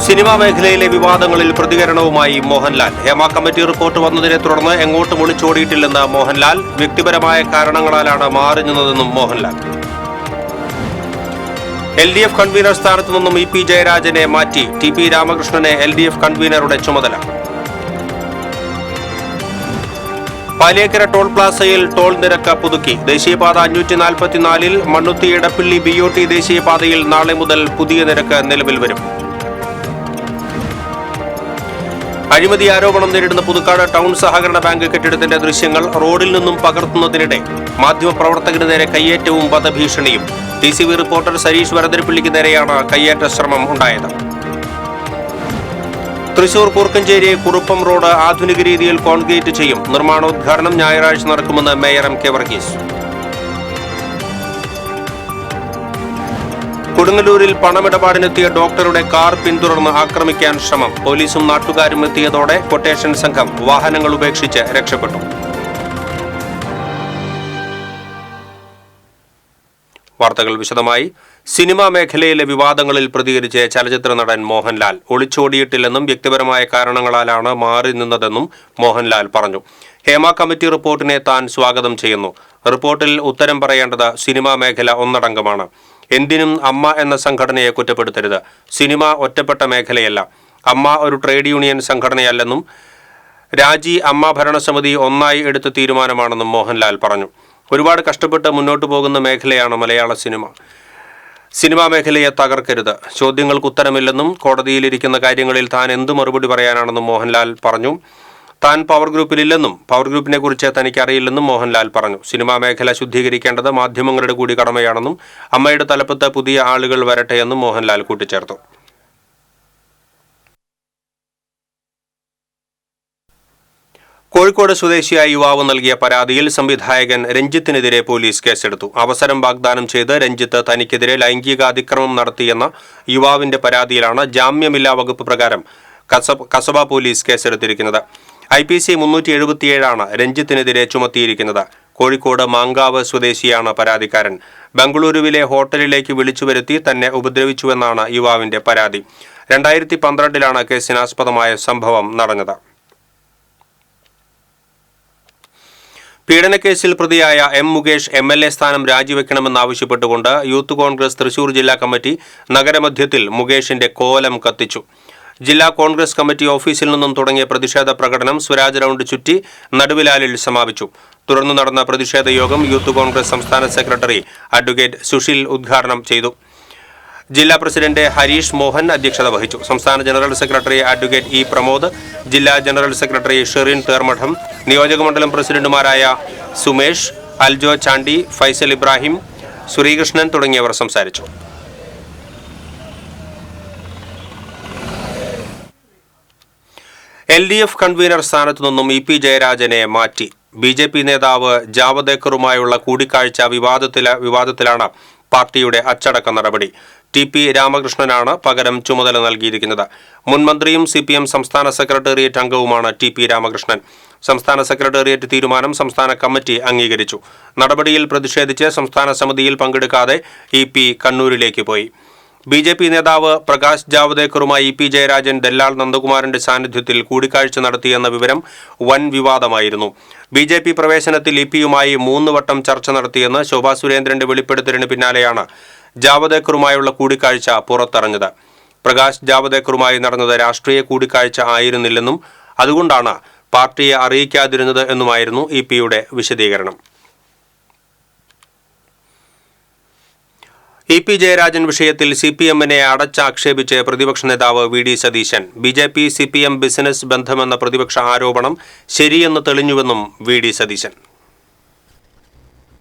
Cinema മേഖലയിലെ വിവാദങ്ങളിൽ പ്രതികരണവുമായി Mohanlal. Hema committee report വന്നതിനെ തുടർന്ന് എങ്ങോട്ടും ഒളിച്ചോടിയിട്ടില്ലെന്ന് മോഹൻലാൽ. വ്യക്തിപരമായ കാരണങ്ങളാലാണ് മാറി നിന്നതെന്നും മോഹൻലാൽ. LDF കൺവീനർ സ്ഥാനത്തു നിന്നും EP ജയരാജനെ മാറ്റി. TP രാമകൃഷ്ണനെ LDF കൺവീനറുടെ ചുമതല. പാലിയേക്കര ടോൾ പ്ലാസയിൽ ടോൾ നിരക്ക് പുതുക്കി. ദേശീയപാത 544-ൽ മണ്ണുത്തി ഇടപ്പള്ളി BOT ദേശീയപാതയിൽ നാളെ മുതൽ പുതിയ നിരക്ക് നിലവിൽ വരും. അഴിമതി ആരോപണം നേരിടുന്ന പുതുക്കാട് ടൗൺ സഹകരണ ബാങ്ക് കെട്ടിടത്തിന്റെ ദൃശ്യങ്ങൾ റോഡിൽ നിന്നും പകർത്തുന്നതിനിടെ മാധ്യമപ്രവർത്തകന് നേരെ കയ്യേറ്റവും വധഭീഷണിയും. TCV റിപ്പോർട്ടർ സരീഷ് വരദരപ്പള്ളിക്ക് നേരെയാണ് കയ്യേറ്റ ശ്രമം ഉണ്ടായത്. തൃശൂർ കൂർക്കഞ്ചേരി കുറുപ്പം റോഡ് ആധുനിക രീതിയിൽ കോൺക്രീറ്റ് ചെയ്യും. നിർമ്മാണോദ്ഘാടനം ഞായറാഴ്ച നടക്കുമെന്ന് മേയർ MK വർഗീസ്. കൊടുങ്ങല്ലൂരിൽ പണമിടപാടിനെത്തിയ ഡോക്ടറുടെ കാർ പിന്തുടർന്ന് ആക്രമിക്കാൻ ശ്രമം. പോലീസും നാട്ടുകാരും എത്തിയതോടെ ക്വട്ടേഷൻ സംഘം വാഹനങ്ങൾ ഉപേക്ഷിച്ച് രക്ഷപ്പെട്ടു. വാർത്തകൾ വിശദമായി. സിനിമാ മേഖലയിലെ വിവാദങ്ങളിൽ പ്രതികരിച്ച് ചലച്ചിത്ര നടൻ മോഹൻലാൽ. ഒളിച്ചോടിയിട്ടില്ലെന്നും വ്യക്തിപരമായ കാരണങ്ങളാലാണ് മാറി നിന്നതെന്നും മോഹൻലാൽ പറഞ്ഞു. ഹേമ കമ്മിറ്റി റിപ്പോർട്ടിനെ താൻ സ്വാഗതം ചെയ്യുന്നു. റിപ്പോർട്ടിൽ ഉത്തരം പറയേണ്ടത് സിനിമാ മേഖല ഒന്നടങ്കമാണ്. എന്തിനും അമ്മ എന്ന സംഘടനയെ കുറ്റപ്പെടുത്തരുത്. സിനിമ ഒറ്റപ്പെട്ട മേഖലയല്ല. അമ്മ ഒരു ട്രേഡ് യൂണിയൻ സംഘടനയല്ലെന്നും രാജി അമ്മ ഭരണസമിതി ഒന്നായി എടുത്ത തീരുമാനമാണെന്നും മോഹൻലാൽ പറഞ്ഞു. ഒരുപാട് കഷ്ടപ്പെട്ട് മുന്നോട്ടു പോകുന്ന മേഖലയാണ് മലയാള സിനിമ. സിനിമാ മേഖലയെ തകർക്കരുത്. ചോദ്യങ്ങൾക്ക് ഉത്തരമില്ലെന്നും കോടതിയിലിരിക്കുന്ന കാര്യങ്ങളിൽ താൻ എന്ത് മറുപടി പറയാനാണെന്നും മോഹൻലാൽ പറഞ്ഞു. താൻ പവർ ഗ്രൂപ്പിലില്ലെന്നും പവർ ഗ്രൂപ്പിനെ കുറിച്ച് തനിക്കറിയില്ലെന്നും മോഹൻലാൽ പറഞ്ഞു. സിനിമാ മേഖല ശുദ്ധീകരിക്കേണ്ടത് മാധ്യമങ്ങളുടെ കൂടി കടമയാണെന്നും അമ്മയുടെ തലപ്പത്ത് പുതിയ ആളുകൾ വരട്ടെയെന്നും മോഹൻലാൽ കൂട്ടിച്ചേർത്തു. കോഴിക്കോട് സ്വദേശിയായ യുവാവ് നൽകിയ പരാതിയിൽ സംവിധായകൻ രഞ്ജിത്തിനെതിരെ പോലീസ് കേസെടുത്തു. അവസരം വാഗ്ദാനം ചെയ്ത് രഞ്ജിത്ത് തനിക്കെതിരെ ലൈംഗിക അതിക്രമം നടത്തിയെന്ന യുവാവിന്റെ പരാതിയിലാണ് ജാമ്യമില്ലാ വകുപ്പ് പ്രകാരം കസബ പോലീസ് കേസെടുത്തിരിക്കുന്നത്. IPC 377 രഞ്ജിത്തിനെതിരെ ചുമത്തിയിരിക്കുന്നത്. കോഴിക്കോട് മാങ്കാവ് സ്വദേശിയാണ് പരാതിക്കാരൻ. ബംഗളൂരുവിലെ ഹോട്ടലിലേക്ക് വിളിച്ചുവരുത്തി തന്നെ ഉപദ്രവിച്ചുവെന്നാണ് യുവാവിന്റെ പരാതി. 2012 കേസിനാസ്പദമായ സംഭവം നടന്നത്. പീഡനക്കേസിൽ പ്രതിയായ M. മുകേഷ് MLA സ്ഥാനം രാജിവെക്കണമെന്നാവശ്യപ്പെട്ടുകൊണ്ട് യൂത്ത് കോൺഗ്രസ് തൃശൂർ ജില്ലാ കമ്മിറ്റി നഗരമധ്യത്തിൽ മുകേഷിന്റെ കോലം കത്തിച്ചു. ജില്ലാ കോൺഗ്രസ് കമ്മിറ്റി ഓഫീസിൽ നിന്നും തുടങ്ങിയ പ്രതിഷേധ പ്രകടനം സ്വരാജ് റൗണ്ട് ചുറ്റി നടുവിലാലിൽ സമാപിച്ചു. തുടർന്ന് നടന്ന പ്രതിഷേധ യോഗം യൂത്ത് കോൺഗ്രസ് സംസ്ഥാന സെക്രട്ടറി അഡ്വക്കേറ്റ് സുശീൽ ഉദ്ഘാടനം ചെയ്തു. ജില്ലാ പ്രസിഡന്റ് ഹരീഷ് മോഹൻ അധ്യക്ഷത വഹിച്ചു. സംസ്ഥാന general secretary advocate E. Pramod, ജില്ലാ ജനറൽ സെക്രട്ടറി ഷെറിൻ തേർമഠം, നിയോജകമണ്ഡലം പ്രസിഡന്റുമാരായ സുമേഷ്, അൽജോ ചാണ്ടി, ഫൈസൽ ഇബ്രാഹിം, ശ്രീകൃഷ്ണൻ തുടങ്ങിയവർ സംസാരിച്ചു. LDF കൺവീനർ സ്ഥാനത്തു നിന്നും EP ജയരാജനെ മാറ്റി. BJP നേതാവ് ജാവദേക്കറുമായുള്ള കൂടിക്കാഴ്ച വിവാദത്തിലാണ് പാർട്ടിയുടെ അച്ചടക്ക നടപടി. TP രാമകൃഷ്ണനാണ് പകരം ചുമതല നൽകിയിരിക്കുന്നത്. മുൻമന്ത്രിയും CPM സംസ്ഥാന സെക്രട്ടേറിയറ്റ് അംഗവുമാണ് TP രാമകൃഷ്ണൻ. സംസ്ഥാന സെക്രട്ടേറിയറ്റ് തീരുമാനം സംസ്ഥാന കമ്മിറ്റി അംഗീകരിച്ചു. നടപടിയിൽ പ്രതിഷേധിച്ച് സംസ്ഥാന സമിതിയിൽ പങ്കെടുക്കാതെ EP കണ്ണൂരിലേക്ക് പോയി. BJP നേതാവ് പ്രകാശ് ജാവദേക്കറുമായി EP ജയരാജൻ ദല്ലാൽ നന്ദകുമാറിന്റെ സാന്നിധ്യത്തിൽ കൂടിക്കാഴ്ച നടത്തിയെന്ന വിവരം വൻ വിവാദമായിരുന്നു. BJP പ്രവേശനത്തിൽ EPയുമായി 3 വട്ടം ചർച്ച നടത്തിയെന്ന് ശോഭാ സുരേന്ദ്രന്റെ വെളിപ്പെടുത്തലിന് പിന്നാലെയാണ് ജാവദേക്കറുമായുള്ള കൂടിക്കാഴ്ച പുറത്തറിഞ്ഞത്. പ്രകാശ് ജാവദേക്കറുമായി നടന്നത് രാഷ്ട്രീയ കൂടിക്കാഴ്ച ആയിരുന്നില്ലെന്നും അതുകൊണ്ടാണ് പാർട്ടിയെ അറിയിക്കാതിരുന്നത് എന്നുമായിരുന്നു EPയുടെ വിശദീകരണം. EP ജയരാജൻ വിഷയത്തിൽ CPMനെ അടച്ചാക്ഷേപിച്ച് പ്രതിപക്ഷ നേതാവ് VD Satheesan. BJP CPM business ബന്ധമെന്ന പ്രതിപക്ഷ ആരോപണം ശരിയെന്ന് തെളിഞ്ഞുവെന്നും VD സതീശൻ.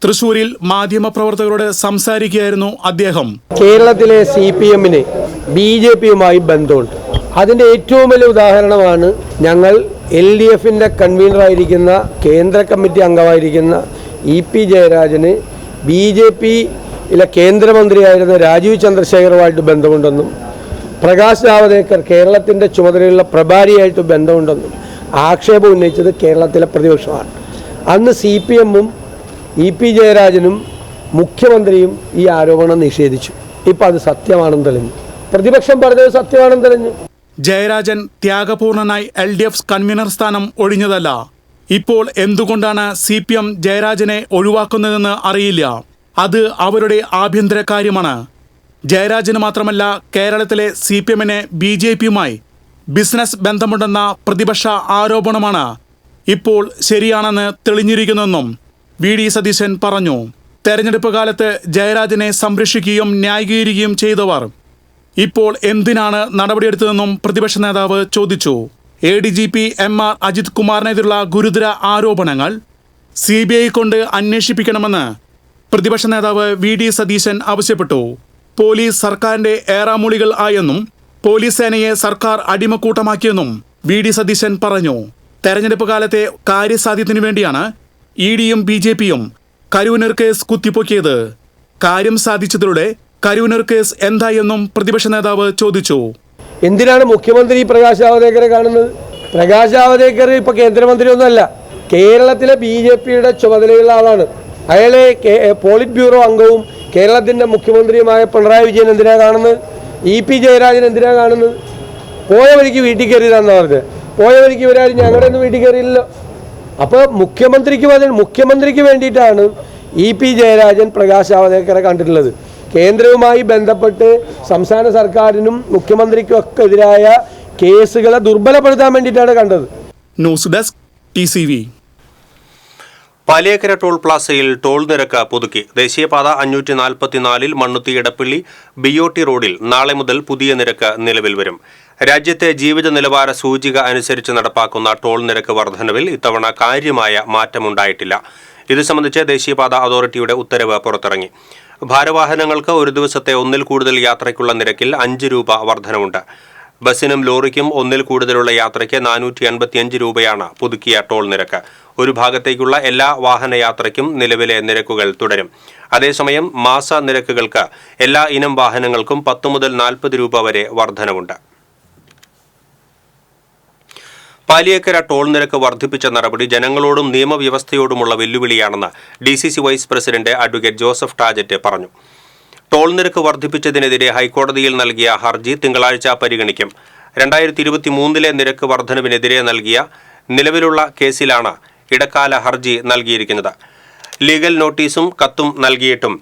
തൃശൂരിൽ മാധ്യമപ്രവർത്തകരോട് സംസാരിക്കുകയായിരുന്നു അദ്ദേഹം. കേരളത്തിലെ CPMന് BJPയുമായി ബന്ധമുണ്ട്. അതിൻ്റെ ഏറ്റവും വലിയ ഉദാഹരണമാണ് ഞങ്ങൾ LDFന്റെ കൺവീനറായിരിക്കുന്ന കേന്ദ്ര കമ്മിറ്റി അംഗമായിരിക്കുന്ന EP ജയരാജന് BJPയിലെ കേന്ദ്രമന്ത്രിയായിരുന്ന രാജീവ് ചന്ദ്രശേഖറുമായിട്ട് ബന്ധമുണ്ടെന്നും പ്രകാശ് ജാവദേക്കർ കേരളത്തിൻ്റെ ചുമതലയുള്ള പ്രഭാരിയായിട്ട് ബന്ധമുണ്ടെന്നും ആക്ഷേപം ഉന്നയിച്ചത് കേരളത്തിലെ പ്രതിപക്ഷമാണ്. അന്ന് CPMും EP ജയരാജനും മുഖ്യമന്ത്രിയും ഈ ആരോപണം നിഷേധിച്ചു. ഇപ്പോൾ അത് സത്യമാണെന്ന് തെളിഞ്ഞു. പ്രതിപക്ഷം പറഞ്ഞത് സത്യമാണെന്ന് തെളിഞ്ഞു. ജയരാജൻ ത്യാഗപൂർണനായി LDF കൺവീനർ സ്ഥാനം ഒഴിഞ്ഞതല്ല. ഇപ്പോൾ എന്തുകൊണ്ടാണ് CPM ജയരാജനെ ഒഴിവാക്കുന്നതെന്ന് അറിയില്ല. അത് അവരുടെ ആഭ്യന്തര കാര്യമാണ്. ജയരാജന് മാത്രമല്ല, കേരളത്തിലെ CPMന് BJPയുമായി ബിസിനസ് ബന്ധമുണ്ടെന്ന പ്രതിപക്ഷ ആരോപണമാണ് ഇപ്പോൾ ശരിയാണെന്ന് തെളിഞ്ഞിരിക്കുന്നെന്നും VD സതീശൻ പറഞ്ഞു. തെരഞ്ഞെടുപ്പ് കാലത്ത് ജയരാജനെ സംരക്ഷിക്കുകയും ന്യായീകരിക്കുകയും ചെയ്തവർ ഇപ്പോൾ എന്തിനാണ് നടപടിയെടുത്തതെന്നും പ്രതിപക്ഷ നേതാവ് ചോദിച്ചു. ADGP MR അജിത് കുമാറിനെതിരെയുള്ള ഗുരുതര ആരോപണങ്ങൾ CBI കൊണ്ട് അന്വേഷിപ്പിക്കണമെന്ന് പ്രതിപക്ഷ നേതാവ് VD സതീശൻ ആവശ്യപ്പെട്ടു. പോലീസ് സർക്കാരിന്റെ ഏറാമൂളികൾ ആയെന്നും പോലീസ് സേനയെ സർക്കാർ അടിമക്കൂട്ടമാക്കിയെന്നും VD സതീശൻ പറഞ്ഞു. തെരഞ്ഞെടുപ്പ് കാലത്തെ കാര്യസാധ്യത്തിനു വേണ്ടിയാണ് EDയും BJPയും കരൂനർ കേസ് കുത്തിപ്പൊക്കിയത്. കാര്യം സാധിച്ചതിലൂടെ കരൂനർ കേസ് എന്തായെന്നും പ്രതിപക്ഷ നേതാവ് ചോദിച്ചു. എന്തിനാണ് മുഖ്യമന്ത്രി പ്രകാശ് ജാവദേക്കറെ കാണുന്നത്? പ്രകാശ് ജാവദേക്കർ ഇപ്പോൾ കേന്ദ്രമന്ത്രിയൊന്നുമല്ല, കേരളത്തിലെ BJPയുടെ ചുമതലയുള്ള ആളാണ്. അയാളെ പോളിറ്റ് ബ്യൂറോ അംഗവും കേരളത്തിൻ്റെ മുഖ്യമന്ത്രിയുമായ പിണറായി വിജയൻ എന്തിനാണ് കാണുന്നത്? EP ജയരാജൻ എന്തിനാണ് കാണുന്നത്? പോയ വഴിക്ക് വീട്ടിൽ കയറിയതാണെന്ന് പറഞ്ഞത്. പോയ വഴിക്ക് ഇവരാരും ഞങ്ങളുടെ ഒന്നും വീട്ടിൽ കയറിയില്ലല്ലോ. അപ്പോൾ മുഖ്യമന്ത്രിക്ക് വേണ്ടിയിട്ടാണ് EP ജയരാജൻ പ്രകാശ് ജാവദേക്കറെ കണ്ടിട്ടുള്ളത്. കേന്ദ്രവുമായി ബന്ധപ്പെട്ട് സംസ്ഥാന സർക്കാരിനും മുഖ്യമന്ത്രിക്കും ഒക്കെ എതിരായ കേസുകളെ ദുർബലപ്പെടുത്താൻ വേണ്ടിയിട്ടാണ് കണ്ടത്. News desk TCV. Paliyekkara toll പ്ലാസയിൽ ടോൾ നിരക്ക് പുതുക്കി. ദേശീയപാത 544 മണ്ണുത്തി ഇടപ്പള്ളി BOT റോഡിൽ നാളെ മുതൽ പുതിയ നിരക്ക് നിലവിൽ വരും. രാജ്യത്തെ ജീവിത നിലവാര സൂചിക അനുസരിച്ച് നടപ്പാക്കുന്ന ടോൾ നിരക്ക് വർധനവിൽ ഇത്തവണ കാര്യമായ മാറ്റമുണ്ടായിട്ടില്ല. ഇത് സംബന്ധിച്ച് ദേശീയപാത അതോറിറ്റിയുടെ ഉത്തരവ് പുറത്തിറങ്ങി. ഭാരവാഹനങ്ങൾക്ക് ഒരു ദിവസത്തെ ഒന്നിൽ കൂടുതൽ യാത്രയ്ക്കുള്ള നിരക്കിൽ 5 രൂപ വർധനവുണ്ട്. ബസ്സിനും ലോറിക്കും ഒന്നിൽ കൂടുതലുള്ള യാത്രയ്ക്ക് 485 രൂപയാണ് പുതുക്കിയ ടോൾ നിരക്ക്. ഒരു ഭാഗത്തേക്കുള്ള എല്ലാ വാഹനയാത്രയ്ക്കും നിലവിലെ നിരക്കുകൾ തുടരും. അതേസമയം മാസ നിരക്കുകൾക്ക് എല്ലാ ഇനം വാഹനങ്ങൾക്കും 10 മുതൽ 40 രൂപ വരെ വർധനവുണ്ട്. പാലിയേക്കര ടോൾ നിരക്ക് വർദ്ധിപ്പിച്ച നടപടി ജനങ്ങളോടും നിയമവ്യവസ്ഥയോടുമുള്ള വെല്ലുവിളിയാണെന്ന് DCC vice president advocate Joseph Tajet പറഞ്ഞു. ടോൾ നിരക്ക് വർദ്ധിപ്പിച്ചതിനെതിരെ ഹൈക്കോടതിയിൽ നൽകിയ ഹർജി തിങ്കളാഴ്ച പരിഗണിക്കും. 2023 നിരക്ക് വർധനവിനെതിരെ നൽകിയ നിലവിലുള്ള കേസിലാണ് ഇടക്കാല ഹർജി നൽകിയിരിക്കുന്നത്. ലീഗൽ നോട്ടീസും കത്തും നൽകിയിട്ടും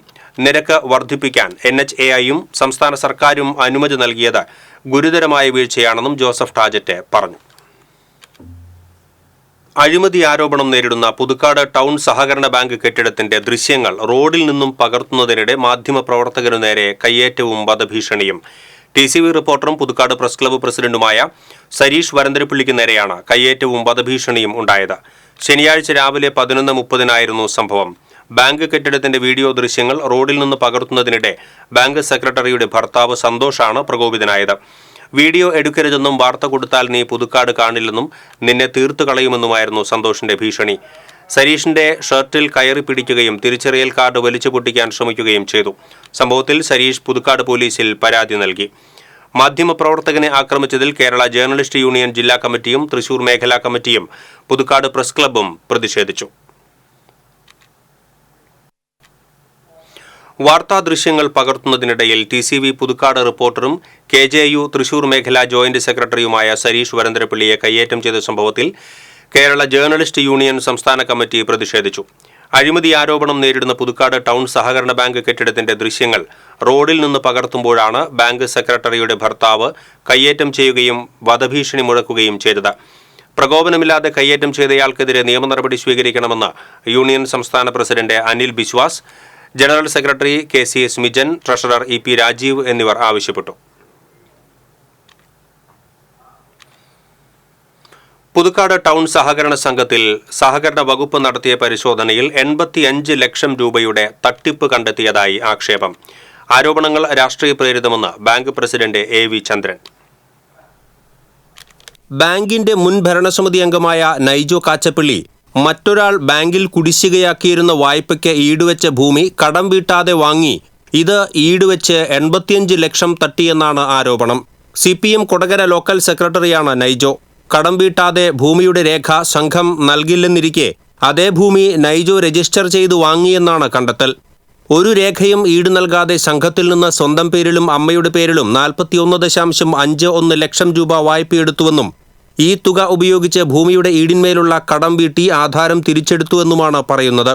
നിരക്ക് വർദ്ധിപ്പിക്കാൻ NHAIയും സംസ്ഥാന സർക്കാരും അനുമതി നൽകിയത് ഗുരുതരമായ വീഴ്ചയാണെന്നും ജോസഫ് ടാജറ്റ് പറഞ്ഞു. അഴിമതി ആരോപണം നേരിടുന്ന പുതുക്കാട് ടൗൺ സഹകരണ ബാങ്ക് കെട്ടിടത്തിന്റെ ദൃശ്യങ്ങൾ റോഡിൽ നിന്നും പകർത്തുന്നതിനിടെ മാധ്യമപ്രവർത്തകനു നേരെ കയ്യേറ്റവും വധഭീഷണിയും. TCV റിപ്പോർട്ടറും പുതുക്കാട് പ്രസ് ക്ലബ്ബ് പ്രസിഡന്റുമായ സരീഷ് വരന്തരപ്പിള്ളിക്ക് നേരെയാണ് കയ്യേറ്റവും വധഭീഷണിയും ഉണ്ടായത്. ശനിയാഴ്ച രാവിലെ 11:30 സംഭവം. ബാങ്ക് കെട്ടിടത്തിന്റെ വീഡിയോ ദൃശ്യങ്ങൾ റോഡിൽ നിന്ന് പകർത്തുന്നതിനിടെ ബാങ്ക് സെക്രട്ടറിയുടെ ഭർത്താവ് സന്തോഷാണ് പ്രകോപിതനായത്. വീഡിയോ എടുക്കരുതെന്നും വാർത്ത കൊടുത്താൽ നീ പുതുക്കാട് കാണില്ലെന്നും നിന്നെ തീർത്തു കളയുമെന്നുമായിരുന്നു സന്തോഷിന്റെ ഭീഷണി. സരീഷിന്റെ ഷർട്ടിൽ കയറി പിടിക്കുകയും തിരിച്ചറിയൽ കാർഡ് വലിച്ചു പൊട്ടിക്കാൻ ശ്രമിക്കുകയും ചെയ്തു. സംഭവത്തിൽ സരീഷ് പുതുക്കാട് പോലീസിൽ പരാതി നൽകി. മാധ്യമപ്രവർത്തകനെ ആക്രമിച്ചതിൽ കേരള ജേർണലിസ്റ്റ് യൂണിയൻ ജില്ലാ കമ്മിറ്റിയും തൃശൂർ മേഖലാ കമ്മിറ്റിയും പുതുക്കാട് പ്രസ് ക്ലബ്ബും പ്രതിഷേധിച്ചു. വാർത്താ ദൃശ്യങ്ങൾ പകർത്തുന്നതിനിടയിൽ TCV പുതുക്കാട് റിപ്പോർട്ടറും KJU തൃശൂർ മേഖലാ ജോയിന്റ് സെക്രട്ടറിയുമായ സരീഷ് വരന്തരപ്പിള്ളിയെ കയ്യേറ്റം ചെയ്ത സംഭവത്തിൽ കേരള ജേർണലിസ്റ്റ് യൂണിയൻ സംസ്ഥാന കമ്മിറ്റി പ്രതിഷേധിച്ചു. അഴിമതി ആരോപണം നേരിടുന്ന പുതുക്കാട് ടൗൺ സഹകരണ ബാങ്ക് കെട്ടിടത്തിന്റെ ദൃശ്യങ്ങൾ റോഡിൽ നിന്ന് പകർത്തുമ്പോഴാണ് ബാങ്ക് സെക്രട്ടറിയുടെ ഭർത്താവ് കയ്യേറ്റം ചെയ്യുകയും വധഭീഷണി മുഴക്കുകയും ചെയ്തത്. പ്രകോപനമില്ലാതെ കയ്യേറ്റം ചെയ്തയാൾക്കെതിരെ നിയമ നടപടി സ്വീകരിക്കണമെന്ന് യൂണിയൻ സംസ്ഥാന president Anil Biswas, general secretary KC Smijan, treasurer EP Rajeev എന്നിവർ ആവശ്യപ്പെട്ടു. പുതുക്കാട് ടൗൺ സഹകരണ സംഘത്തിൽ സഹകരണ വകുപ്പ് നടത്തിയ പരിശോധനയിൽ 85 ലക്ഷം രൂപയുടെ തട്ടിപ്പ് കണ്ടെത്തിയതായി ആക്ഷേപം. ആരോപണങ്ങൾ രാഷ്ട്രീയ പ്രേരിതമെന്ന് ബാങ്ക് പ്രസിഡന്റ് AV ചന്ദ്രൻ. ബാങ്കിന്റെ മുൻ ഭരണസമിതി അംഗമായ നൈജോ കാച്ചപ്പള്ളി മറ്റൊരാൾ ബാങ്കിൽ കുടിശ്ശികയാക്കിയിരുന്ന വായ്പയ്ക്ക് ഈടുവെച്ച ഭൂമി കടം വീട്ടാതെ വാങ്ങി ഇത് ഈടുവെച്ച് 85 ലക്ഷം തട്ടിയെന്നാണ് ആരോപണം. CPM കൊടകര ലോക്കൽ സെക്രട്ടറിയാണ് നൈജോ. കടം വീട്ടാതെ ഭൂമിയുടെ രേഖ സംഘം നൽകില്ലെന്നിരിക്കെ അതേ ഭൂമി നൈജോ രജിസ്റ്റർ ചെയ്തു വാങ്ങിയെന്നാണ് കണ്ടെത്തൽ. ഒരു രേഖയും ഈട് നൽകാതെ സംഘത്തിൽ നിന്ന് സ്വന്തം പേരിലും അമ്മയുടെ പേരിലും 41.51 ലക്ഷം രൂപ വായ്പയെടുത്തുവെന്നും ഈ തുക ഉപയോഗിച്ച് ഭൂമിയുടെ ഈടിന്മേലുള്ള കടം വീട്ടി ആധാരം തിരിച്ചെടുത്തുവെന്നുമാണ് പറയുന്നത്.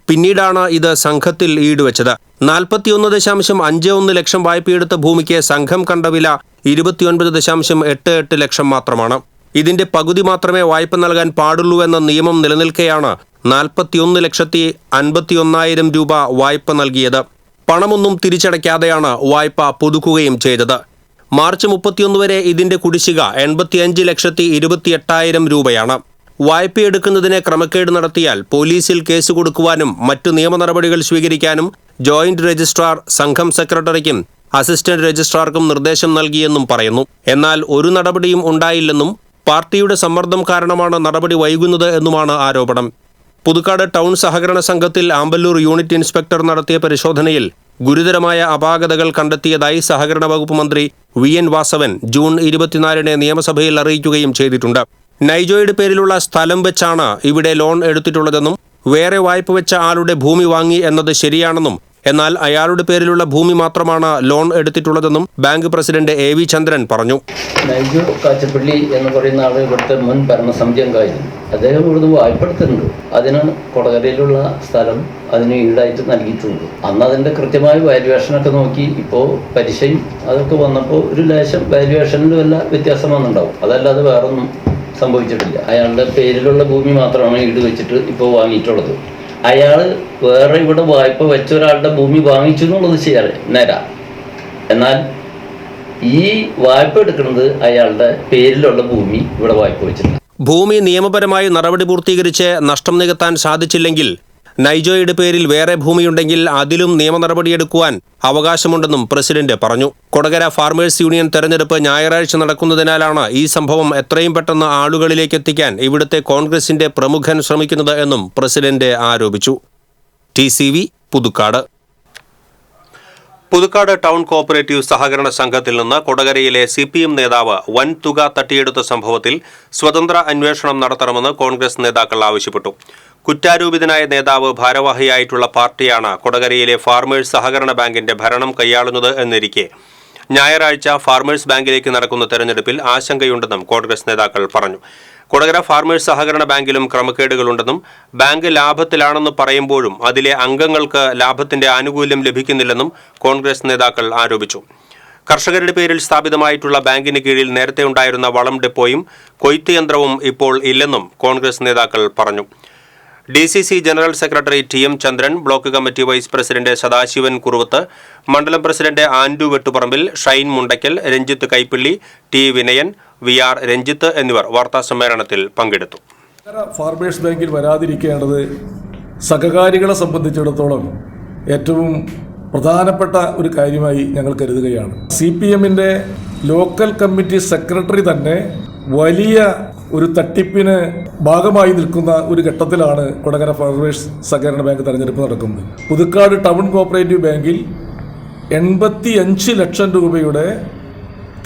പിന്നീടാണ് ഇത് സംഘത്തിൽ ഈടുവെച്ചത്. 41.51 ലക്ഷം വായ്പയെടുത്ത ഭൂമിക്ക് സംഘം കണ്ട വില 29.88 ലക്ഷം മാത്രമാണ്. ഇതിന്റെ പകുതി മാത്രമേ വായ്പ നൽകാൻ പാടുള്ളൂവെന്ന നിയമം നിലനിൽക്കെയാണ് 41,51,000 രൂപ വായ്പ നൽകിയത്. പണമൊന്നും തിരിച്ചടയ്ക്കാതെയാണ് വായ്പ പുതുക്കുകയും ചെയ്തത്. മാർച്ച് 31 വരെ ഇതിന്റെ കുടിശ്ശിക 85,28,000 രൂപയാണ്. വായ്പയെടുക്കുന്നതിന് ക്രമക്കേട് നടത്തിയാൽ പോലീസിൽ കേസ് കൊടുക്കുവാനും മറ്റു നിയമ നടപടികൾ സ്വീകരിക്കാനും ജോയിന്റ് രജിസ്ട്രാർ സംഘം സെക്രട്ടറിക്കും അസിസ്റ്റന്റ് രജിസ്ട്രാർക്കും നിർദ്ദേശം നൽകിയെന്നും പറയുന്നു. എന്നാൽ ഒരു നടപടിയും ഉണ്ടായില്ലെന്നും പാർട്ടിയുടെ സമ്മർദ്ദം കാരണമാണ് നടപടി വൈകുന്നത് എന്നുമാണ് ആരോപണം. പുതുക്കാട് ടൗൺ സഹകരണ സംഘത്തിൽ ആമ്പല്ലൂർ യൂണിറ്റ് ഇൻസ്പെക്ടർ നടത്തിയ പരിശോധനയിൽ ഗുരുതരമായ അപാകതകൾ കണ്ടെത്തിയതായി സഹകരണ വകുപ്പ് മന്ത്രി VN വാസവൻ ജൂൺ 24 നിയമസഭയിൽ അറിയിക്കുകയും ചെയ്തിട്ടുണ്ട്. നൈജോയുടെ പേരിലുള്ള സ്ഥലം വെച്ചാണ് ഇവിടെ ലോൺ എടുത്തിട്ടുള്ളതെന്നും വേറെ വായ്പ വെച്ച ആളുടെ ഭൂമി വാങ്ങി എന്നത് ശരിയാണെന്നും എന്നാൽ അയാളുടെ പേരിലുള്ള ഭൂമി മാത്രമാണ് ലോൺ എടുത്തിട്ടുള്ളതെന്നും ബാങ്ക് പ്രസിഡന്റ് AV ചന്ദ്രൻ പറഞ്ഞു. നൈജോ കാച്ചപ്പള്ളി എന്ന് പറയുന്ന ആൾ ഇവിടുത്തെ മുൻ ഭരണസമിതി അംഗമായിരുന്നു. അദ്ദേഹം ഇവിടുന്ന് വായ്പ എടുത്തിട്ടുണ്ട്. അതിന് കൊടകരയിലുള്ള സ്ഥലം അതിന് ഈടായിട്ട് നൽകിയിട്ടുണ്ട്. അന്ന് അതിൻ്റെ കൃത്യമായ വാല്യുവേഷനൊക്കെ നോക്കി ഇപ്പോൾ പലിശയും അതൊക്കെ വന്നപ്പോൾ ഒരു ലേശം വാല്യുവേഷനിൽ വല്ല വ്യത്യാസം വന്നിട്ടുണ്ടാവും. അതല്ലാതെ വേറൊന്നും സംഭവിച്ചിട്ടില്ല. അയാളുടെ പേരിലുള്ള ഭൂമി മാത്രമാണ് ഈട് വെച്ചിട്ട് ഇപ്പോൾ വാങ്ങിയിട്ടുള്ളത്. അയാൾ വേറെ ഇവിടെ വായ്പ വെച്ച ഒരാളുടെ ഭൂമി വാങ്ങിച്ചു എന്നുള്ളത് ശരിയാണ്, നേരാ. എന്നാൽ ഈ വായ്പ എടുക്കുന്നത് അയാളുടെ പേരിലുള്ള ഭൂമി ഇവിടെ വായ്പ വെച്ചിട്ടുണ്ട്. ഭൂമി നിയമപരമായി നടപടി പൂർത്തീകരിച്ച് നഷ്ടം നികത്താൻ സാധിച്ചില്ലെങ്കിൽ നൈജോയുടെ പേരിൽ വേറെ ഭൂമിയുണ്ടെങ്കിൽ അതിലും നിയമ നടപടിയെടുക്കുവാൻ അവകാശമുണ്ടെന്നും പ്രസിഡന്റ് പറഞ്ഞു. കൊടകര ഫാർമേഴ്സ് യൂണിയൻ തെരഞ്ഞെടുപ്പ് ഞായറാഴ്ച നടക്കുന്നതിനാലാണ് ഈ സംഭവം എത്രയും പെട്ടെന്ന് ആളുകളിലേക്ക് എത്തിക്കാൻ ഇവിടുത്തെ കോൺഗ്രസിന്റെ പ്രമുഖൻ ശ്രമിക്കുന്നത് എന്നും പ്രസിഡന്റ് ആരോപിച്ചു. TCV Puthukkad. Puthukkad town cooperative സഹകരണ സംഘത്തിൽ നിന്ന് കൊടകരയിലെ CPM നേതാവ് വൻ തുക തട്ടിയെടുത്ത സംഭവത്തിൽ സ്വതന്ത്ര അന്വേഷണം നടത്തണമെന്ന് കോൺഗ്രസ് നേതാക്കൾ ആവശ്യപ്പെട്ടു. കുറ്റാരോപിതനായ നേതാവ് ഭാരവാഹിയായിട്ടുള്ള പാർട്ടിയാണ് കൊടകരയിലെ ഫാർമേഴ്സ് സഹകരണ ബാങ്കിന്റെ ഭരണം കൈയാളുന്നത് എന്നിരിക്കെ ഞായറാഴ്ച ഫാർമേഴ്സ് ബാങ്കിലേക്ക് നടക്കുന്ന തെരഞ്ഞെടുപ്പിൽ ആശങ്കയുണ്ടെന്നും കോൺഗ്രസ് നേതാക്കൾ പറഞ്ഞു. കൊടകര ഫാർമേഴ്സ് സഹകരണ ബാങ്കിലും ക്രമക്കേടുകളുണ്ടെന്നും ബാങ്ക് ലാഭത്തിലാണെന്ന് പറയുമ്പോഴും അതിലെ അംഗങ്ങൾക്ക് ലാഭത്തിന്റെ ആനുകൂല്യം ലഭിക്കുന്നില്ലെന്നും കോൺഗ്രസ് നേതാക്കൾ ആരോപിച്ചു. കർഷകരുടെ പേരിൽ സ്ഥാപിതമായിട്ടുള്ള ബാങ്കിന് കീഴിൽ നേരത്തെ ഉണ്ടായിരുന്ന വളം ഡെപ്പോയും കൊയ്ത്ത് യന്ത്രവും ഇപ്പോൾ ഇല്ലെന്നും കോൺഗ്രസ് നേതാക്കൾ പറഞ്ഞു. DCC general secretary TM Chandran, block committee vice president Sadasivan Kuruvath, മണ്ഡലം president Andu Vettuparambil, Shine Mundakkal, Ranjith Kaipilly, T Vinayan, VR Ranjith എന്നിവർ വാർത്താസമ്മേളനത്തിൽ പങ്കെടുത്തു. ഫാർമേഴ്സ് ബാങ്കിൽ വരാതിരിക്കേണ്ടത് സഹകാരികളെ സംബന്ധിച്ചിടത്തോളം ഏറ്റവും പ്രധാനപ്പെട്ട ഒരു കാര്യമായി ഞങ്ങൾ കരുതുകയാണ്. CPMന്റെ ലോക്കൽ കമ്മിറ്റി സെക്രട്ടറി തന്നെ വലിയ ഒരു തട്ടിപ്പിന് ഭാഗമായി നിൽക്കുന്ന ഒരു ഘട്ടത്തിലാണ് കൊടകര ഫാർമേഴ്സ് സഹകരണ ബാങ്ക് തെരഞ്ഞെടുപ്പ് നടക്കുന്നത്. പുതുക്കാട് ടൗൺ കോഓപ്പറേറ്റീവ് ബാങ്കിൽ 85 ലക്ഷം രൂപയുടെ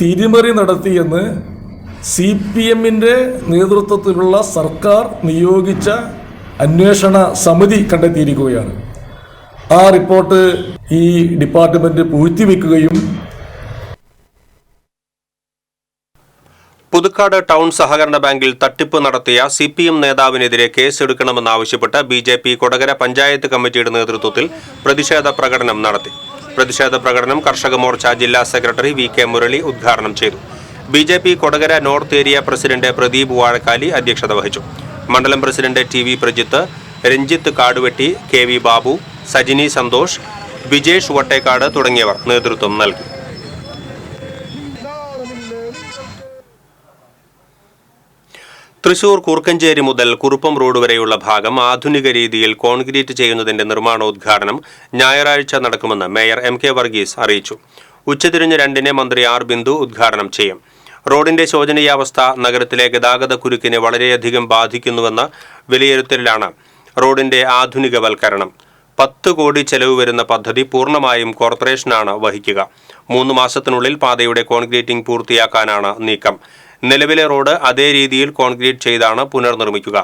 തിരിമറി നടത്തിയെന്ന് CPMന്റെ നേതൃത്വത്തിലുള്ള സർക്കാർ നിയോഗിച്ച അന്വേഷണ സമിതി കണ്ടെത്തിയിരിക്കുകയാണ്. ആ റിപ്പോർട്ട് ഈ ഡിപ്പാർട്ട്മെന്റ് പൂഴ്ത്തിവെക്കുകയും പുതുക്കാട് ടൗൺ സഹകരണ ബാങ്കിൽ തട്ടിപ്പ് നടത്തിയ CPM നേതാവിനെതിരെ കേസെടുക്കണമെന്നാവശ്യപ്പെട്ട് BJP കൊടകര പഞ്ചായത്ത് കമ്മിറ്റിയുടെ നേതൃത്വത്തിൽ പ്രതിഷേധ പ്രകടനം നടത്തി. പ്രതിഷേധ പ്രകടനം കർഷക മോർച്ച ജില്ലാ സെക്രട്ടറി VK മുരളി ഉദ്ഘാടനം ചെയ്തു. BJP Kodakara north area president Pradeep Vazhakkali അധ്യക്ഷത വഹിച്ചു. മണ്ഡലം president TV Prajith, Ranjith Kaduvetti, KV Babu, Sajini Santhosh, Vijesh Vattekkad തുടങ്ങിയവർ നേതൃത്വം നൽകി. തൃശൂർ കൂർക്കഞ്ചേരി മുതൽ കുറുപ്പം റോഡ് വരെയുള്ള ഭാഗം ആധുനിക രീതിയിൽ കോൺക്രീറ്റ് ചെയ്യുന്നതിന്റെ നിർമ്മാണോദ്ഘാടനം ഞായറാഴ്ച നടക്കുമെന്ന് മേയർ MK വർഗീസ് അറിയിച്ചു. ഉച്ചതിരിഞ്ഞ് 2-ന് മന്ത്രി R ബിന്ദു ഉദ്ഘാടനം ചെയ്യും. റോഡിന്റെ ശോചനീയാവസ്ഥ നഗരത്തിലെ ഗതാഗത കുരുക്കിനെ വളരെയധികം ബാധിക്കുന്നുവെന്ന വിലയിരുത്തലിലാണ് റോഡിന്റെ ആധുനികവൽക്കരണം. 10 കോടി ചെലവ് വരുന്ന പദ്ധതി പൂർണ്ണമായും കോർപ്പറേഷനാണ് വഹിക്കുക. 3 മാസത്തിനുള്ളിൽ പാതയുടെ കോൺക്രീറ്റിംഗ് പൂർത്തിയാക്കാനാണ് നീക്കം. നിലവിലെ റോഡ് അതേ രീതിയിൽ കോൺക്രീറ്റ് ചെയ്താണ് പുനർനിർമ്മിക്കുക.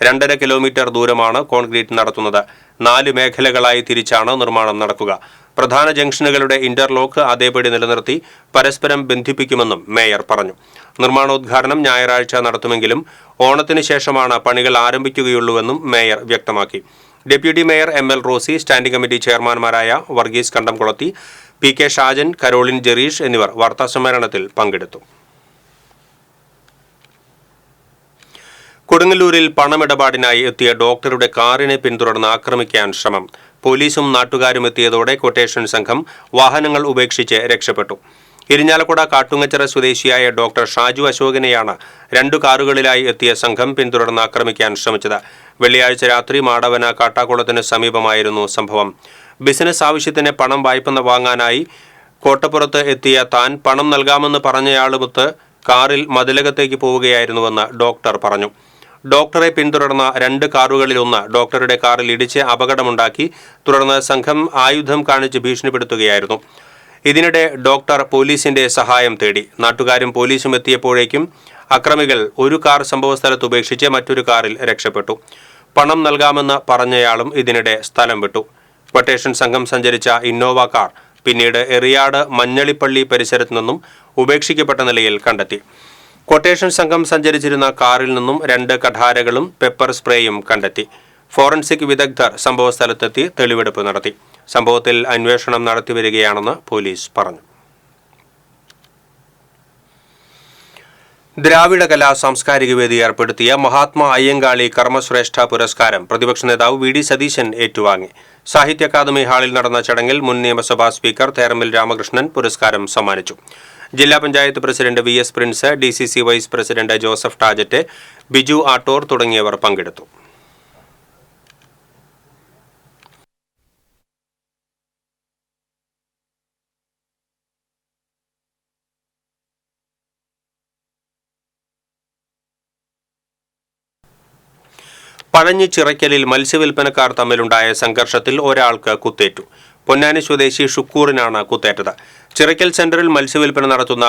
2.5 കിലോമീറ്റർ ദൂരമാണ് കോൺക്രീറ്റ് നടത്തുന്നത്. 4 മേഖലകളായി തിരിച്ചാണ് നിർമ്മാണം നടക്കുക. പ്രധാന ജംഗ്ഷനുകളുടെ ഇന്റർലോക്ക് അതേപടി നിലനിർത്തി പരസ്പരം ബന്ധിപ്പിക്കുമെന്നും മേയർ പറഞ്ഞു. നിർമ്മാണോദ്ഘാടനം ഞായറാഴ്ച നടത്തുമെങ്കിലും ഓണത്തിന് ശേഷമാണ് പണികൾ ആരംഭിക്കുകയുള്ളൂവെന്നും മേയർ വ്യക്തമാക്കി. Deputy mayor ML Rosy, standing committee ചെയർമാൻമാരായ വർഗീസ് കണ്ടംകുളത്തി, PK ഷാജൻ, കരോളിൻ ജെറീഷ് എന്നിവർ വാർത്താസമ്മേളനത്തിൽ പങ്കെടുത്തു. കൊടുങ്ങല്ലൂരിൽ പണമിടപാടിനായി എത്തിയ ഡോക്ടറുടെ കാറിനെ പിന്തുടർന്ന് ആക്രമിക്കാൻ ശ്രമം. പോലീസും നാട്ടുകാരും എത്തിയതോടെ ക്വട്ടേഷൻ സംഘം വാഹനങ്ങൾ ഉപേക്ഷിച്ച് രക്ഷപ്പെട്ടു. ഇരിഞ്ഞാലക്കുട കാട്ടുങ്ങച്ചിറ സ്വദേശിയായ ഡോക്ടർ ഷാജു അശോകനെയാണ് 2 കാറുകളിലായി എത്തിയ സംഘം പിന്തുടർന്ന് ആക്രമിക്കാൻ ശ്രമിച്ചത്. വെള്ളിയാഴ്ച രാത്രി മാടവന കാട്ടാക്കുളത്തിന് സമീപമായിരുന്നു സംഭവം. ബിസിനസ് ആവശ്യത്തിന് പണം വായ്പ വാങ്ങാനായി കോട്ടപ്പുറത്ത് എത്തിയ താൻ പണം നൽകാമെന്ന് പറഞ്ഞയാളുമൊത്ത് കാറിൽ മതിലകത്തേക്ക് പോവുകയായിരുന്നുവെന്ന് ഡോക്ടർ പറഞ്ഞു. ഡോക്ടറെ പിന്തുടർന്ന 2 കാറുകളിലൊന്ന് ഡോക്ടറുടെ കാറിൽ ഇടിച്ച് അപകടമുണ്ടാക്കി. തുടർന്ന് സംഘം ആയുധം കാണിച്ച് ഭീഷണിപ്പെടുത്തുകയായിരുന്നു. ഇതിനിടെ ഡോക്ടർ പോലീസിന്റെ സഹായം തേടി. നാട്ടുകാരും പോലീസും എത്തിയപ്പോഴേക്കും അക്രമികൾ ഒരു കാർ സംഭവസ്ഥലത്ത് ഉപേക്ഷിച്ച് മറ്റൊരു കാറിൽ രക്ഷപ്പെട്ടു. പണം നൽകാമെന്ന് പറഞ്ഞയാളും ഇതിനിടെ സ്ഥലം വിട്ടു. ക്വട്ടേഷൻ സംഘം സഞ്ചരിച്ച ഇന്നോവ കാർ പിന്നീട് എറിയാട് മഞ്ഞളിപ്പള്ളി പരിസരത്തു നിന്നും ഉപേക്ഷിക്കപ്പെട്ട നിലയിൽ കണ്ടെത്തി. ക്വട്ടേഷൻ സംഘം സഞ്ചരിച്ചിരുന്ന കാറിൽ നിന്നും 2 കഠാരകളും പെപ്പർ സ്പ്രേയും കണ്ടെത്തി. ഫോറൻസിക് വിദഗ്ധർ സംഭവസ്ഥലത്തെത്തി തെളിവെടുപ്പ് നടത്തി. സംഭവത്തിൽ അന്വേഷണം നടത്തിവരികയാണെന്ന് പോലീസ് പറഞ്ഞു. ദ്രാവിഡ കലാ സാംസ്കാരിക വേദി ഏർപ്പെടുത്തിയ മഹാത്മാ അയ്യങ്കാളി കർമ്മശ്രേഷ്ഠ പുരസ്കാരം പ്രതിപക്ഷ നേതാവ് VD സതീശൻ ഏറ്റുവാങ്ങി. സാഹിത്യ അക്കാദമി ഹാളിൽ നടന്ന ചടങ്ങിൽ മുൻ നിയമസഭാ സ്പീക്കർ തേരമ്മിൽ രാമകൃഷ്ണൻ പുരസ്കാരം സമ്മാനിച്ചു. ജില്ലാ panchayat president VS Prince, DCC vice president Joseph Tajet, Biju Attor തുടങ്ങിയവർ പങ്കെടുത്തു. പഴഞ്ഞി ചിറയ്ക്കലിൽ മത്സ്യവില്പനക്കാർ തമ്മിലുണ്ടായ സംഘർഷത്തിൽ ഒരാൾക്ക് കുത്തേറ്റു. പൊന്നാനി സ്വദേശി ഷുക്കൂറിനാണ് കുത്തേറ്റത്. ചിറയ്ക്കൽ സെന്ററിൽ മത്സ്യവില്പന നടത്തുന്ന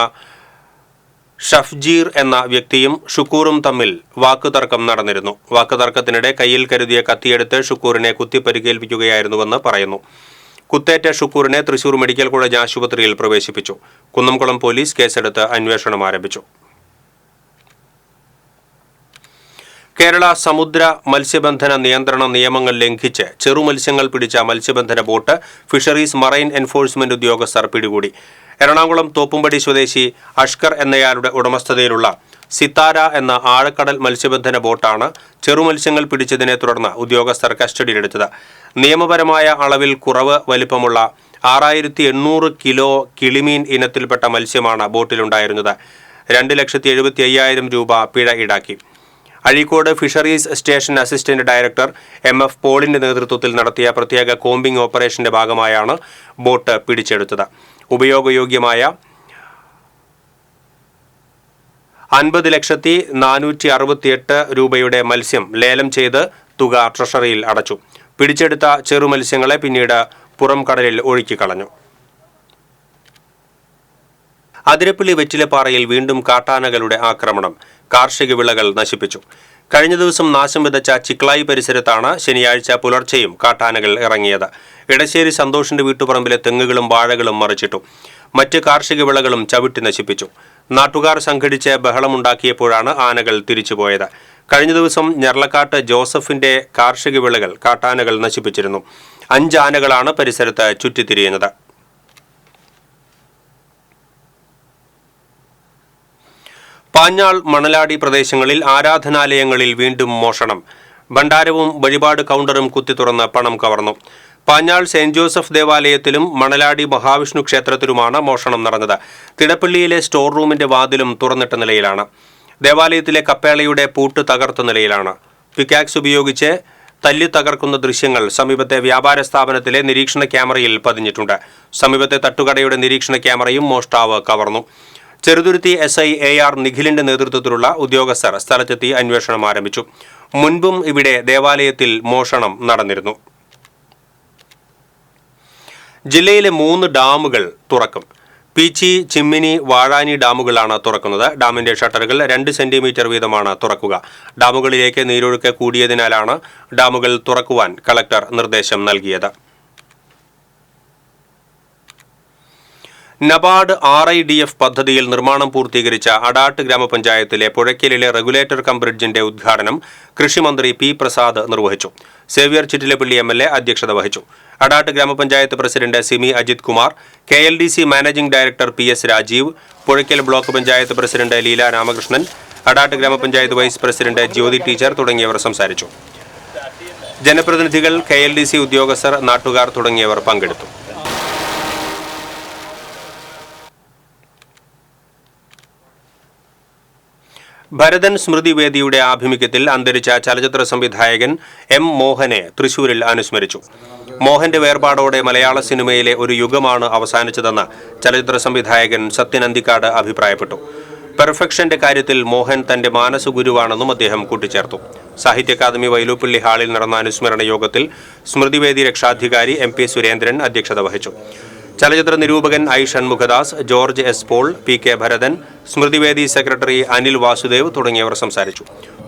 ഷഫ്ജീർ എന്ന വ്യക്തിയും ഷുക്കൂറും തമ്മിൽ വാക്കുതർക്കം നടന്നിരുന്നു. വാക്കുതർക്കത്തിനിടെ കയ്യിൽ കരുതിയ കത്തിയെടുത്ത് ഷുക്കൂറിനെ കുത്തിപ്പരിക്കേൽപ്പിക്കുകയായിരുന്നുവെന്ന് പറയുന്നു. കുത്തേറ്റ ഷുക്കൂറിനെ തൃശൂർ മെഡിക്കൽ കോളേജ് ആശുപത്രിയിൽ പ്രവേശിപ്പിച്ചു. കുന്നംകുളം പോലീസ് കേസെടുത്ത് അന്വേഷണം ആരംഭിച്ചു. കേരള സമുദ്ര മത്സ്യബന്ധന നിയന്ത്രണ നിയമങ്ങൾ ലംഘിച്ച് ചെറുമത്സ്യങ്ങൾ പിടിച്ച മത്സ്യബന്ധന ബോട്ട് ഫിഷറീസ് മറൈൻ എൻഫോഴ്സ്മെന്റ് ഉദ്യോഗസ്ഥർ പിടികൂടി. എറണാകുളം തോപ്പുംപടി സ്വദേശി അഷ്കർ എന്നയാളുടെ ഉടമസ്ഥതയിലുള്ള സിത്താര എന്ന ആഴക്കടൽ മത്സ്യബന്ധന ബോട്ടാണ് ചെറുമത്സ്യങ്ങൾ പിടിച്ചതിനെ തുടർന്ന് ഉദ്യോഗസ്ഥർ കസ്റ്റഡിയിലെടുത്തത്. നിയമപരമായ അളവിൽ കുറവ് വലിപ്പമുള്ള 6800 കിലോ കിളിമീൻ ഇനത്തിൽപ്പെട്ട മത്സ്യമാണ് ബോട്ടിലുണ്ടായിരുന്നത്. 2,75,000 രൂപ പിഴ ഈടാക്കി. Azhikode fisheries station assistant director MF പോളിന്റെ നേതൃത്വത്തിൽ നടത്തിയ പ്രത്യേക കോമ്പിംഗ് ഓപ്പറേഷന്റെ ഭാഗമായാണ് ബോട്ട് പിടിച്ചെടുത്തത്. ഉപയോഗയോഗ്യമായ 50,468 രൂപയുടെ മത്സ്യം ലേലം ചെയ്ത് തുക ട്രഷറിയിൽ അടച്ചു. പിടിച്ചെടുത്ത ചെറുമത്സ്യങ്ങളെ പിന്നീട് പുറം കടലിൽ ഒഴുക്കിക്കളഞ്ഞു. അതിരപ്പള്ളി വെറ്റിലപ്പാറയിൽ വീണ്ടും കാട്ടാനകളുടെ ആക്രമണം. കാർഷിക വിളകൾ നശിപ്പിച്ചു. കഴിഞ്ഞ ദിവസം നാശം വിതച്ച ചിക്ലായി പരിസരത്താണ് ശനിയാഴ്ച പുലർച്ചെയും കാട്ടാനകൾ ഇറങ്ങിയത്. ഇടശ്ശേരി സന്തോഷിന്റെ വീട്ടുപറമ്പിലെ തെങ്ങുകളും വാഴകളും മറിച്ചിട്ടു. മറ്റ് കാർഷിക വിളകളും ചവിട്ടി നശിപ്പിച്ചു. നാട്ടുകാർ സംഘടിച്ച് ബഹളമുണ്ടാക്കിയപ്പോഴാണ് ആനകൾ തിരിച്ചുപോയത്. കഴിഞ്ഞ ദിവസം ഞർലക്കാട്ട് ജോസഫിന്റെ കാർഷിക വിളകൾ കാട്ടാനകൾ നശിപ്പിച്ചിരുന്നു. 5 ആനകളാണ് പരിസരത്ത് ചുറ്റിത്തിരിയുന്നത്. പാഞ്ഞാൾ മണലാടി പ്രദേശങ്ങളിൽ ആരാധനാലയങ്ങളിൽ വീണ്ടും മോഷണം. ഭണ്ഡാരവും വഴിപാട് കൗണ്ടറും കുത്തിത്തുറന്ന് പണം കവർന്നു. പാഞ്ഞാൾ സെന്റ് ജോസഫ് ദേവാലയത്തിലും മണലാടി മഹാവിഷ്ണു ക്ഷേത്രത്തിലുമാണ് മോഷണം നടന്നത്. തിടപ്പള്ളിയിലെ സ്റ്റോർ റൂമിന്റെ വാതിലും തുറന്നിട്ട നിലയിലാണ്. ദേവാലയത്തിലെ കപ്പേളയുടെ പൂട്ട് തകർത്ത നിലയിലാണ്. പിക്കാക്സ് ഉപയോഗിച്ച് തല്ലി തകർക്കുന്ന ദൃശ്യങ്ങൾ സമീപത്തെ വ്യാപാര സ്ഥാപനത്തിലെ നിരീക്ഷണ ക്യാമറയിൽ പതിഞ്ഞിട്ടുണ്ട്. സമീപത്തെ തട്ടുകടയുടെ നിരീക്ഷണ ക്യാമറയും മോഷ്ടാവ് കവർന്നു. ചെറുതുരുത്തി SI AR നിഖിലിന്റെ നേതൃത്വത്തിലുള്ള ഉദ്യോഗസ്ഥർ സ്ഥലത്തെത്തി അന്വേഷണം ആരംഭിച്ചു. മുൻപും ഇവിടെ ദേവാലയത്തിൽ മോഷണം നടന്നിരുന്നു. ജില്ലയിലെ 3 ഡാമുകൾ തുറക്കും. പീച്ചി, ചിമ്മിനി, വാഴാനി ഡാമുകളാണ് തുറക്കുന്നത്. ഡാമിന്റെ ഷട്ടറുകൾ 2 സെന്റിമീറ്റർ വീതമാണ് തുറക്കുക. ഡാമുകളിലേക്ക് നീരൊഴുക്ക് കൂടിയതിനാലാണ് ഡാമുകൾ തുറക്കുവാൻ കളക്ടർ നിർദ്ദേശം നൽകിയത്. നബാർഡ് RIDF പദ്ധതിയിൽ നിർമ്മാണം പൂർത്തീകരിച്ച അടാട്ട് ഗ്രാമപഞ്ചായത്തിലെ പുഴയ്ക്കലിലെ റെഗുലേറ്റർ കം ബ്രിഡ്ജിന്റെ ഉദ്ഘാടനം കൃഷിമന്ത്രി P. പ്രസാദ് നിർവഹിച്ചു. സേവ്യർ ചിറ്റിലപ്പള്ളി MLA അധ്യക്ഷത വഹിച്ചു. Adat Grama Panchayat president Simi Ajith Kumar, KLDC managing director PS Rajeev, Puzhakkal block panchayat president Leela Ramakrishnan, Adat Grama Panchayat vice president ജ്യോതി ടീച്ചർ തുടങ്ങിയവർ സംസാരിച്ചു. ജനപ്രതിനിധികൾ, KLDC ഉദ്യോഗസ്ഥർ, നാട്ടുകാർ തുടങ്ങിയവർ പങ്കെടുത്തു. ഭരതൻ സ്മൃതിവേദിയുടെ ആഭിമുഖ്യത്തിൽ അന്തരിച്ച ചലച്ചിത്ര സംവിധായകൻ M. മോഹനെ തൃശൂരിൽ അനുസ്മരിച്ചു. മോഹന്റെ വേർപാടോടെ മലയാള സിനിമയിലെ ഒരു യുഗമാണ് അവസാനിച്ചതെന്ന് ചലച്ചിത്ര സംവിധായകൻ സത്യൻ അന്തിക്കാട് അഭിപ്രായപ്പെട്ടു. പെർഫെക്ഷന്റെ കാര്യത്തിൽ മോഹൻ തന്റെ മാനസഗുരുവാണെന്നും അദ്ദേഹം കൂട്ടിച്ചേർത്തു. സാഹിത്യ അക്കാദമി വൈലോപ്പിള്ളി ഹാളിൽ നടന്ന അനുസ്മരണ യോഗത്തിൽ സ്മൃതിവേദി രക്ഷാധികാരി MP. സുരേന്ദ്രൻ അധ്യക്ഷത വഹിച്ചു. ചലച്ചിത്ര നിരൂപകൻ I. Shanmukhadas, George S. Paul, P. K. Bharathan, സ്മൃതിവേദി സെക്രട്ടറി അനിൽ വാസുദേവ് തുടങ്ങിയവർ സംസാരിച്ചു.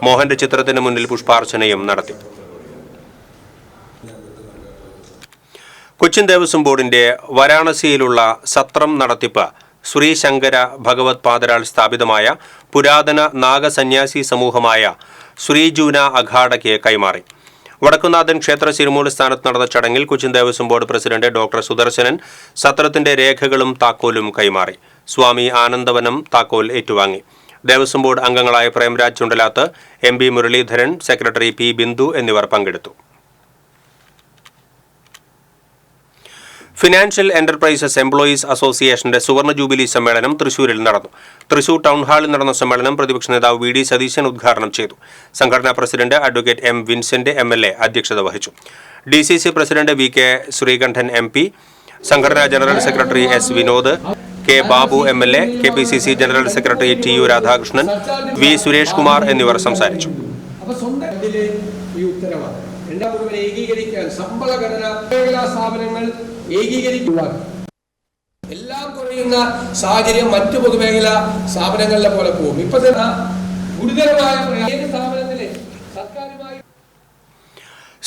മോഹന്റെ ചിത്രത്തിന് മുന്നിൽ പുഷ്പാർച്ചനയും നടത്തി. കൊച്ചിൻ ദേവസ്വം ബോർഡിന്റെ വാരാണസിയിലുള്ള സത്രം നടത്തിപ്പ് ശ്രീ ശങ്കര ഭഗവത് പാദരാൽ സ്ഥാപിതമായ പുരാതന നാഗസന്യാസി സമൂഹമായ ശ്രീജൂന അഖാഡയ്ക്ക് കൈമാറി. വടക്കുന്നാഥൻ ക്ഷേത്ര ശിരുമൂല സ്ഥാനത്ത് നടന്ന ചടങ്ങിൽ Cochin Devaswom board president doctor Sudarsanan സത്രത്തിന്റെ രേഖകളും താക്കോലും കൈമാറി. സ്വാമി ആനന്ദവനം താക്കോൽ ഏറ്റുവാങ്ങി. ദേവസ്വം ബോർഡ് അംഗങ്ങളായ Premraj Chundalath, MB. Muraleedharan, secretary P. Bindu എന്നിവർ പങ്കെടുത്തു. ഫിനാൻഷ്യൽ എന്റർപ്രൈസസ് എംപ്ലോയീസ് അസോസിയേഷന്റെ സുവർണ ജൂബിലി സമ്മേളനം തൃശൂരിൽ നടന്നു. തൃശൂർ ടൗൺ ഹാളിൽ നടന്ന സമ്മേളനം പ്രതിപക്ഷ നേതാവ് VD സതീശൻ ഉദ്ഘാടനം ചെയ്തു. സംഘടനാ president advocate M. Vincent MLA അധ്യക്ഷത വഹിച്ചു. DCC president VK Sreekandan MP, സംഘടനാ general secretary S. Vinod, K. Babu MLA, KPCC general secretary TU Radhakrishnan, V. Suresh Kumar എന്നിവർ സംസാരിച്ചു. എല്ലാം കുറയുന്ന സാഹചര്യം മറ്റു പൊതുമേഖലാ സ്ഥാപനങ്ങളിലെ പോലെ പോകും. ഇപ്പൊ ഗുരുതരമായ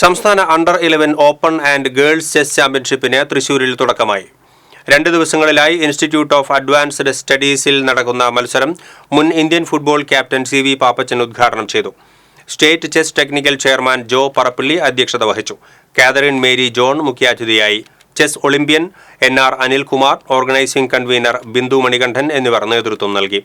സംസ്ഥാന under 11 open and girls chess ചാമ്പ്യൻഷിപ്പിന് തൃശൂരിൽ തുടക്കമായി. 2 ദിവസങ്ങളിലായി ഇൻസ്റ്റിറ്റ്യൂട്ട് ഓഫ് അഡ്വാൻസ്ഡ് സ്റ്റഡീസിൽ നടക്കുന്ന മത്സരം മുൻ Indian football captain CV Pappachan ഉദ്ഘാടനം ചെയ്തു. സ്റ്റേറ്റ് ചെസ് ടെക്നിക്കൽ ചെയർമാൻ ജോ പറപ്പള്ളി അധ്യക്ഷത വഹിച്ചു. കാതറിൻ മേരി ജോൺ മുഖ്യാതിഥിയായി. Chess Olympian NR Anilkumar, organising convener Bindu Manikandan എന്നിവർ നേതൃത്വം നൽകി.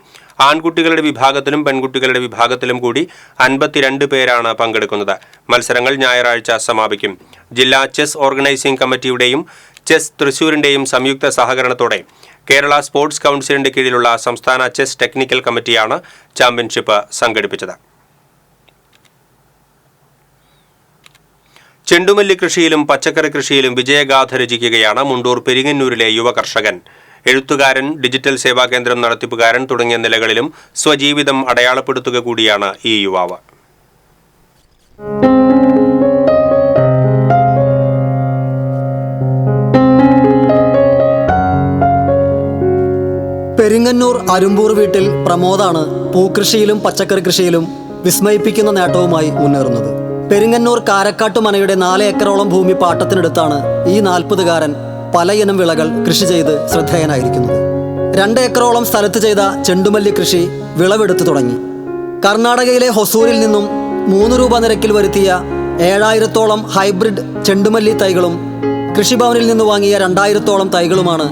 ആൺകുട്ടികളുടെ വിഭാഗത്തിലും പെൺകുട്ടികളുടെ വിഭാഗത്തിലും കൂടി 52 പേരാണ് പങ്കെടുക്കുന്നത്. മത്സരങ്ങൾ ഞായറാഴ്ച സമാപിക്കും. ജില്ലാ ചെസ് ഓർഗനൈസിംഗ് കമ്മിറ്റിയുടെയും ചെസ് തൃശൂരിന്റെയും സംയുക്ത സഹകരണത്തോടെ കേരള സ്പോർട്സ് കൗൺസിലിന്റെ കീഴിലുള്ള സംസ്ഥാന ചെസ് ടെക്നിക്കൽ കമ്മിറ്റിയാണ് ചാമ്പ്യൻഷിപ്പ് സംഘടിപ്പിച്ചത്. ചെണ്ടുമല്ലി കൃഷിയിലും പച്ചക്കറി കൃഷിയിലും വിജയഗാഥ രചിക്കുകയാണ് മുണ്ടൂർ പെരിങ്ങന്നൂരിലെ യുവ കർഷകൻ. എഴുത്തുകാരൻ, ഡിജിറ്റൽ സേവാകേന്ദ്രം നടത്തിപ്പുകാരൻ തുടങ്ങിയ നിലകളിലും സ്വജീവിതം അടയാളപ്പെടുത്തുക കൂടിയാണ് ഈ യുവാവ്. പെരിങ്ങന്നൂർ അരുമ്പൂർ വീട്ടിൽ പ്രമോദാണ് പൂക്കൃഷിയിലും പച്ചക്കറി കൃഷിയിലും വിസ്മയിപ്പിക്കുന്ന നേട്ടവുമായി മുന്നേറുന്നത്. പെരിങ്ങന്നൂർ കാരക്കാട്ടുമനയുടെ 4 ഏക്കറോളം ഭൂമി പാട്ടത്തിനെടുത്താണ് ഈ 40-കാരൻ പലയിനം വിളകൾ കൃഷി ചെയ്ത് ശ്രദ്ധേയനായിരിക്കുന്നത്. 2 ഏക്കറോളം സ്ഥലത്ത് ചെയ്ത ചെണ്ടുമല്ലി കൃഷി വിളവെടുത്തു തുടങ്ങി. കർണാടകയിലെ ഹൊസൂരിൽ നിന്നും 3 രൂപ നിരക്കിൽ വരുത്തിയ 7000-ഓളം ഹൈബ്രിഡ് ചെണ്ടുമല്ലി തൈകളും കൃഷിഭവനിൽ നിന്ന് വാങ്ങിയ 2000-ഓളം തൈകളുമാണ്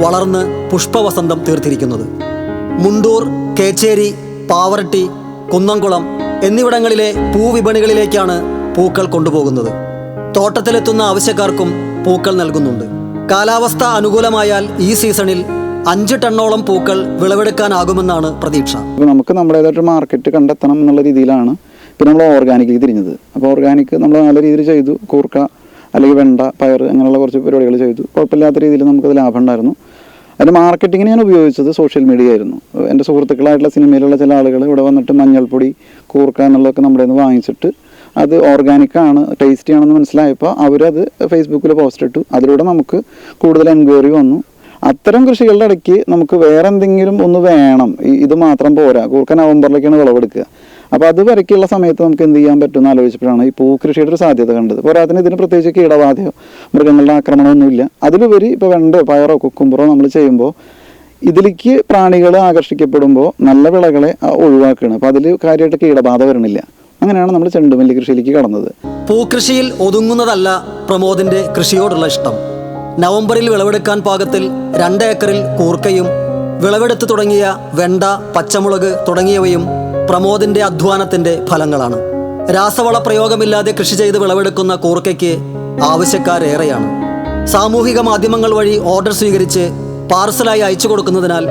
വളർന്ന് പുഷ്പവസന്തം തീർത്തിരിക്കുന്നത്. മുണ്ടൂർ, കേച്ചേരി, പാവറട്ടി, കുന്നംകുളം എന്നിവിടങ്ങളിലെ പൂവിപണികളിലേക്കാണ് പൂക്കൾ കൊണ്ടുപോകുന്നത്. തോട്ടത്തിലെത്തുന്ന ആവശ്യക്കാർക്കും പൂക്കൾ നൽകുന്നുണ്ട്. കാലാവസ്ഥ അനുകൂലമായാൽ ഈ സീസണിൽ 5 ടണ്ണോളം പൂക്കൾ വിളവെടുക്കാനാകുമെന്നാണ് പ്രതീക്ഷ. നമുക്ക് നമ്മുടേതായിട്ട് മാർക്കറ്റ് കണ്ടെത്തണം എന്നുള്ള രീതിയിലാണ് പിന്നെ നമ്മൾ ഓർഗാനിക്കിലേക്ക് തിരിഞ്ഞത്. അപ്പോൾ ഓർഗാനിക് നമ്മൾ നല്ല രീതിയിൽ ചെയ്തു. കൂർക്ക അല്ലെങ്കിൽ വെണ്ട, പയർ അങ്ങനെയുള്ള കുറച്ച് പരിപാടികൾ ചെയ്തു. കുഴപ്പമില്ലാത്ത രീതിയിൽ നമുക്കത് ലാഭം ഉണ്ടായിരുന്നു. അതിൻ്റെ മാർക്കറ്റിങ്ങിന് ഞാൻ ഉപയോഗിച്ചത് സോഷ്യൽ മീഡിയ ആയിരുന്നു. എൻ്റെ സുഹൃത്തുക്കളായിട്ടുള്ള സിനിമയിലുള്ള ചില ആളുകൾ ഇവിടെ വന്നിട്ട് മഞ്ഞൾപ്പൊടി, കൂർക്ക എന്നുള്ളതൊക്കെ നമ്മുടെ നിന്ന് വാങ്ങിച്ചിട്ട് അത് ഓർഗാനിക്കാണ്, ടേസ്റ്റി ആണെന്ന് മനസ്സിലായപ്പോൾ അവരത് ഫേസ്ബുക്കിൽ പോസ്റ്റ് ഇട്ടു. അതിലൂടെ നമുക്ക് കൂടുതൽ എൻക്വയറി വന്നു. അത്തരം കൃഷികളുടെ ഇടയ്ക്ക് നമുക്ക് വേറെ എന്തെങ്കിലും ഒന്ന് വേണം, ഇത് മാത്രം പോരാ. കൂർക്ക നവംബറിലേക്കാണ് വിളവെടുക്കുക. അപ്പോൾ അത് വരയ്ക്കുള്ള സമയത്ത് നമുക്ക് എന്ത് ചെയ്യാൻ പറ്റുമെന്ന് ആലോചിച്ചപ്പോഴാണ് ഈ പൂക്കൃഷിയുടെ ഒരു സാധ്യത കണ്ടത്. പോരാത്തിന് ഇതിന് പ്രത്യേകിച്ച് കീടബാധയോ മൃഗങ്ങളുടെ ആക്രമണമൊന്നുമില്ല. അതിലുപരി ഇപ്പോൾ വെണ്ടയോ പയറോ കുക്കുമ്പറോ നമ്മൾ ചെയ്യുമ്പോൾ ഇതിലേക്ക് പ്രാണികൾ ആകർഷിക്കപ്പെടുമ്പോൾ നല്ല വിളകളെ ഒഴിവാക്കുകയാണ്. അപ്പോൾ അതിൽ കാര്യമായിട്ട് കീടബാധ വരണില്ല. അങ്ങനെയാണ് നമ്മൾ ചെണ്ടുമല്ലി കൃഷിയിലേക്ക് കടന്നത്. പൂക്കൃഷിയിൽ ഒതുങ്ങുന്നതല്ല പ്രമോദിന്റെ കൃഷിയോടുള്ള ഇഷ്ടം. നവംബറിൽ വിളവെടുക്കാൻ പാകത്തിൽ 2 ഏക്കറിൽ കൂർക്കയും വിളവെടുത്ത് തുടങ്ങിയ വെണ്ട, പച്ചമുളക് തുടങ്ങിയവയും പ്രമോദിന്റെ അധ്വാനത്തിന്റെ ഫലങ്ങളാണ്. രാസവള പ്രയോഗമില്ലാതെ കൃഷി ചെയ്ത് വിളവെടുക്കുന്ന കൂർക്കയ്ക്ക് ആവശ്യക്കാരേറെയാണ്. സാമൂഹിക മാധ്യമങ്ങൾ വഴി ഓർഡർ സ്വീകരിച്ച് പാർസലായി അയച്ചു കൊടുക്കുന്നതിനാൽ